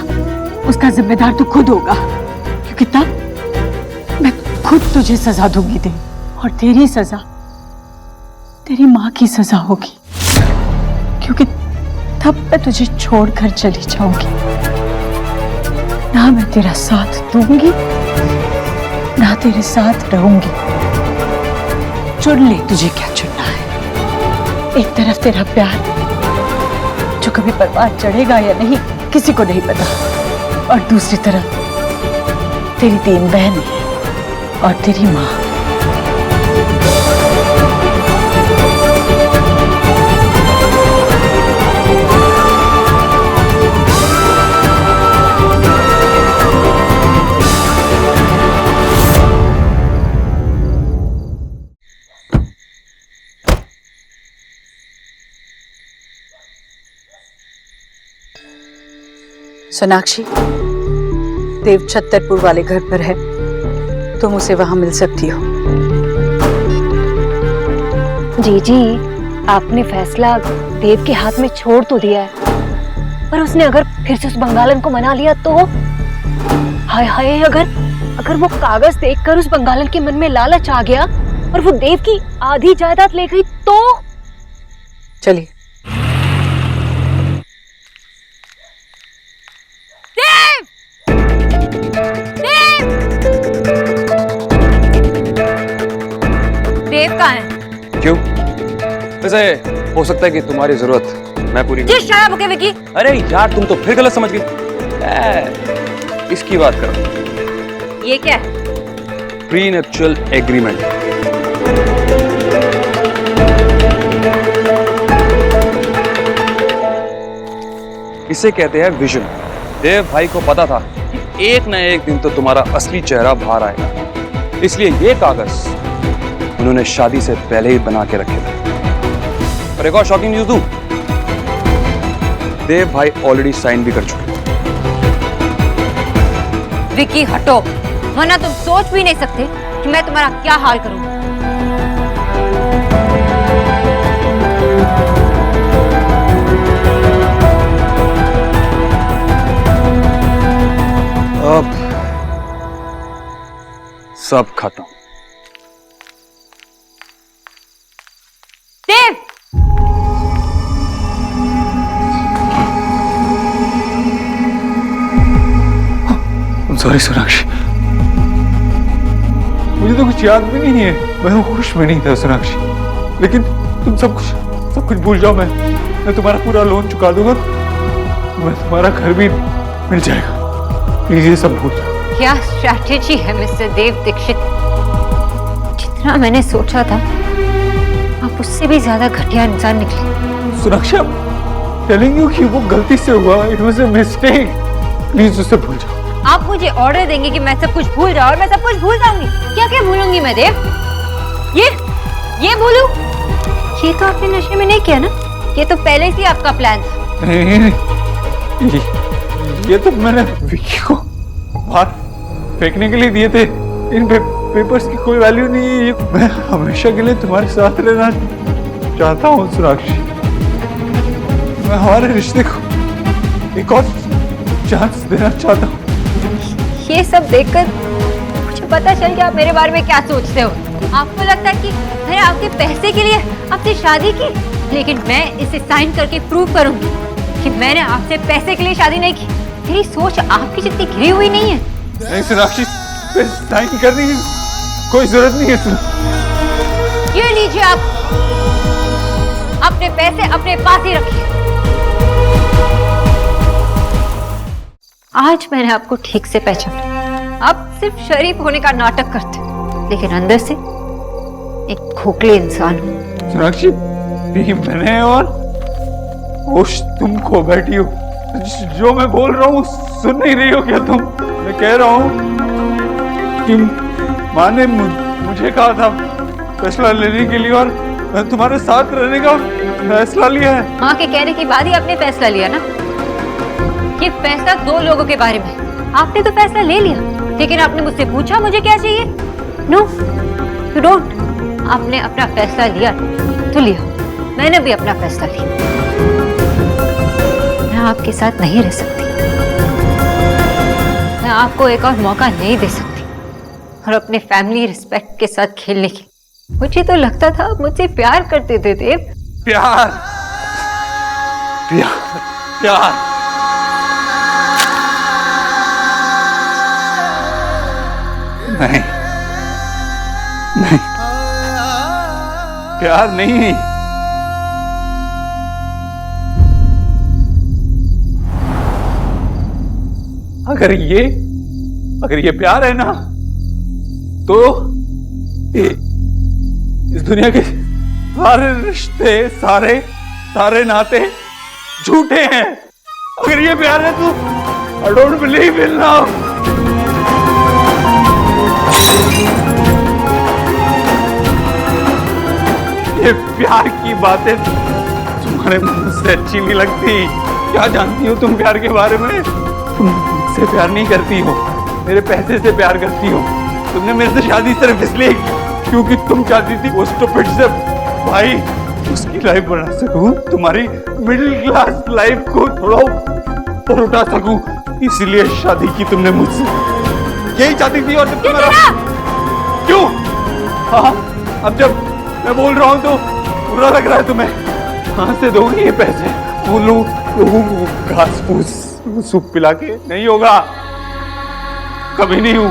उसका जिम्मेदार तू खुद होगा, क्योंकि तब मैं खुद तुझे सजा दूंगी दे, और तेरी सजा तेरी माँ की सजा होगी, क्योंकि तब मैं तुझे छोड़कर चली जाऊंगी। ना मैं तेरा साथ दूंगी, ना तेरे साथ रहूंगी। चुन ले तुझे क्या चुनना है। एक तरफ तेरा प्यार जो कभी परवान चढ़ेगा या नहीं किसी को नहीं पता, और दूसरी तरफ तेरी 3 बहनें और तेरी माँ। सोनाक्षी, देव छत्तरपुर वाले घर पर है, तुम उसे वहां मिल सकती हो। जी, आपने फैसला देव के हाथ में छोड़ तो दिया है, पर उसने अगर फिर से उस बंगालन को मना लिया तो? हाय हाय, अगर वो कागज देखकर उस बंगालन के मन में लालच आ गया और वो देव की आधी जायदाद ले गई तो? चलिए। देव कहाँ है? क्यों? वैसे हो सकता है कि तुम्हारी जरूरत मैं पूरी जिस शराब के विकी। अरे यार, तुम तो फिर गलत समझ गई। इसकी बात करो। ये क्या है? Prenuptial agreement. इसे कहते हैं विजन। देव भाई को पता था कि एक न एक दिन तो तुम्हारा असली चेहरा बाहर आएगा, इसलिए ये कागज उन्होंने शादी से पहले ही बना के रखे थे। और एक और शॉकिंग न्यूज़ दूं, देव भाई ऑलरेडी साइन भी कर चुके। विकी हटो, वरना तुम सोच भी नहीं सकते कि मैं तुम्हारा क्या हाल करूंगा। अब सब खत्म। देव! सॉरी सोनाक्षी, मुझे तो कुछ याद भी नहीं है, मैं होश में नहीं था सोनाक्षी। लेकिन तुम सब कुछ भूल जाओ। मैं तुम्हारा पूरा लोन चुका दूंगा, मैं तुम्हारा घर भी मिल जाएगा। प्लीज ये सब भूल जाओ। क्या स्ट्रैटेजी है मिस्टर देव दीक्षित। जितना मैंने सोचा था आप उससे भी ज्यादा घटिया इंसान निकले। सोनाक्षी, टेलिंग यू कि वो गलती से हुआ, it was a mistake. Please उसे भूल जाओ। आप मुझे ऑर्डर देंगे कि मैं सब कुछ भूल जाऊं और मैं सब कुछ भूल जाऊंगी? क्या क्या भूलूंगी मैं देव? ये भूलूं? ये तो आपने नशे में नहीं किया ना? ये तो पहले से आपका प्लान था। नहीं, ये तो मैंने विकी को बाहर फेंकने के लिए दिए थे। इन पेपर्स की कोई वैल्यू नहीं है। ये मैं हमेशा के लिए तुम्हारे साथ रहना चाहता हूँ सोनाक्षी। मैं हमारे रिश्ते को एक और चांस देना चाहता हूँ। ये सब देखकर मुझे पता चल गया आप मेरे बारे में क्या सोचते हो। आपको लगता है कि मैंने आपके पैसे के लिए आपसे शादी की, लेकिन मैं इसे साइन करके प्रूव करूंगी कि मैंने आपसे पैसे के लिए शादी नहीं की। मेरी सोच आपकी जितनी घिरी हुई नहीं है। नहीं सोनाक्षी, साइन करने की कोई जरूरत नहीं है। ये लीजिए, आप अपने पैसे अपने पास ही रखिए। आज मैंने आपको ठीक से पहचाना। आप सिर्फ शरीफ होने का नाटक करते, लेकिन अंदर से एक खोखले इंसान हो। सोनाक्षी, मैंने और होश तुम खो बैठी हो। जो मैं बोल रहा हूँ सुन नहीं रही हो क्या तुम? मैं कह रहा हूँ कि माँ ने मुझे कहा था फैसला लेने के लिए, और मैं तुम्हारे साथ रहने का फैसला लिया है। माँ के कहने के बाद ही आपने फैसला लिया ना? ये फैसला 2 लोगों के बारे में। आपने तो फैसला ले लिया, लेकिन आपने मुझसे पूछा मुझे क्या चाहिए? No, you don't. आपने अपना फैसला लिया तो लिया, मैंने भी अपना फैसला लिया। मैं आपके साथ नहीं रह सकती, मैं आपको एक और मौका नहीं दे सकती, और अपने फैमिली रिस्पेक्ट के साथ खेलने की। मुझे तो लगता था आप मुझसे प्यार करते थे देव। प्यार? प्यार नहीं, नहीं, प्यार नहीं। अगर ये प्यार है ना, तो इस दुनिया के सारे रिश्ते, सारे नाते झूठे हैं। अगर ये प्यार है तो I don't believe in love. ये प्यार की बातें तुम्हारे मुंह से अच्छी नहीं लगती। क्या जानती हो तुम प्यार के बारे में? तुम मुझसे प्यार नहीं करती हो, मेरे पैसे से प्यार करती हो। तुमने मेरे से शादी सिर्फ इसलिए क्योंकि तुम चाहती थी वो स्टूपिड से भाई उसकी लाइफ बना सकूं, तुम्हारी मिडिल क्लास लाइफ को थोड़ा ऊपर उठा सकूं, इसलिए शादी की तुमने मुझसे। यही चाहती थी। और जब तुम क्यों? हाँ, अब जब मैं बोल रहा हूं तो बुरा लग रहा है तुम्हें। कहां से दोगे ये पैसे? वो लोगों को घास फूस सूप पिला के नहीं होगा, कभी नहीं हूं।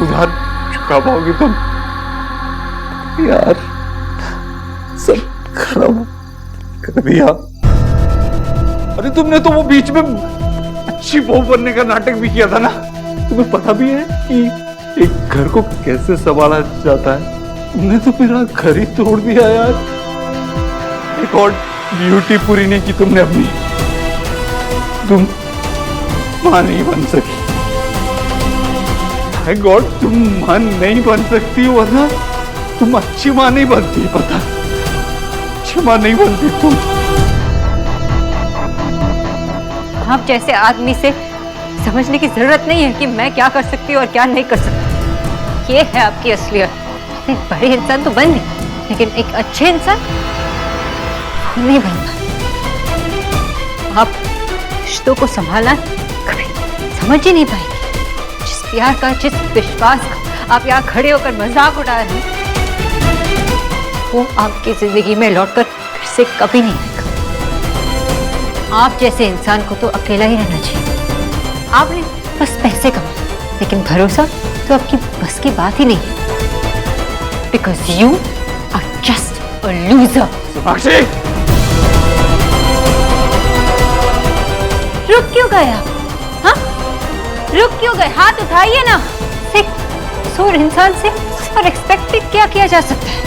उधार चुका पाओगी तुम? यार सब खराब कर दिया। अरे तुमने तो वो बीच में अच्छी बहू बनने का नाटक भी किया था ना। तुम्हें पता भी है कि एक घर को कैसे संभाला जाता है? तुमने तो मेरा घर ही तोड़ दिया यार। एक और ड्यूटी पूरी नहीं की तुमने अपनी। तुम मां नहीं बन सकी। माय गॉड, तुम मां नहीं बन सकती, वरना तुम अच्छी मां नहीं बनती। पता, अच्छी मां नहीं बनती तुम। आप जैसे आदमी से समझने की जरूरत नहीं है कि मैं क्या कर सकती हूँ और क्या नहीं कर सकती। ये है आपकी असलियत। एक बड़े इंसान तो बन गए, लेकिन एक अच्छे इंसान नहीं बन पाए। आप रिश्तों को संभालना कभी समझ ही नहीं पाएंगे। जिस प्यार का, जिस विश्वास का आप यहाँ खड़े होकर मजाक उड़ा रहे हैं, वो आपकी जिंदगी में लौटकर फिर से कभी नहीं आएगा। आप जैसे इंसान को तो अकेला ही रहना चाहिए। आपने बस पैसे कमाए, लेकिन भरोसा तो आपकी बस की बात ही नहीं है। Because you are just a loser. Sonakshi! रुक क्यों गए आप? हाँ? रुक क्यों गए? हाथ उठाइए ना। एक सूर इंसान से और एक्सपेक्ट क्या किया जा सकता है?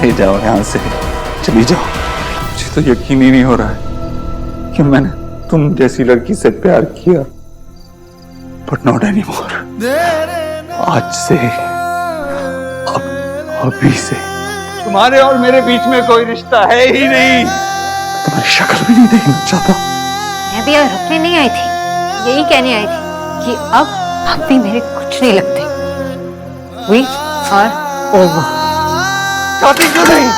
नहीं, जाओ यहाँ से, चली जाओ। मुझे तो यकीन ही नहीं हो रहा है कि मैंने तुम जैसी लड़की से प्यार किया। But not anymore. आज से, अभी से तुम्हारे और मेरे बीच में कोई रिश्ता है ही नहीं। तुम्हारी शक्ल भी नहीं देखना चाहता। मैं भी यहाँ रुकने नहीं आई थी, यही कहने आई थी कि अब आप भी मेरे कुछ नहीं लगते। We are over. चाहती क्यों नहीं?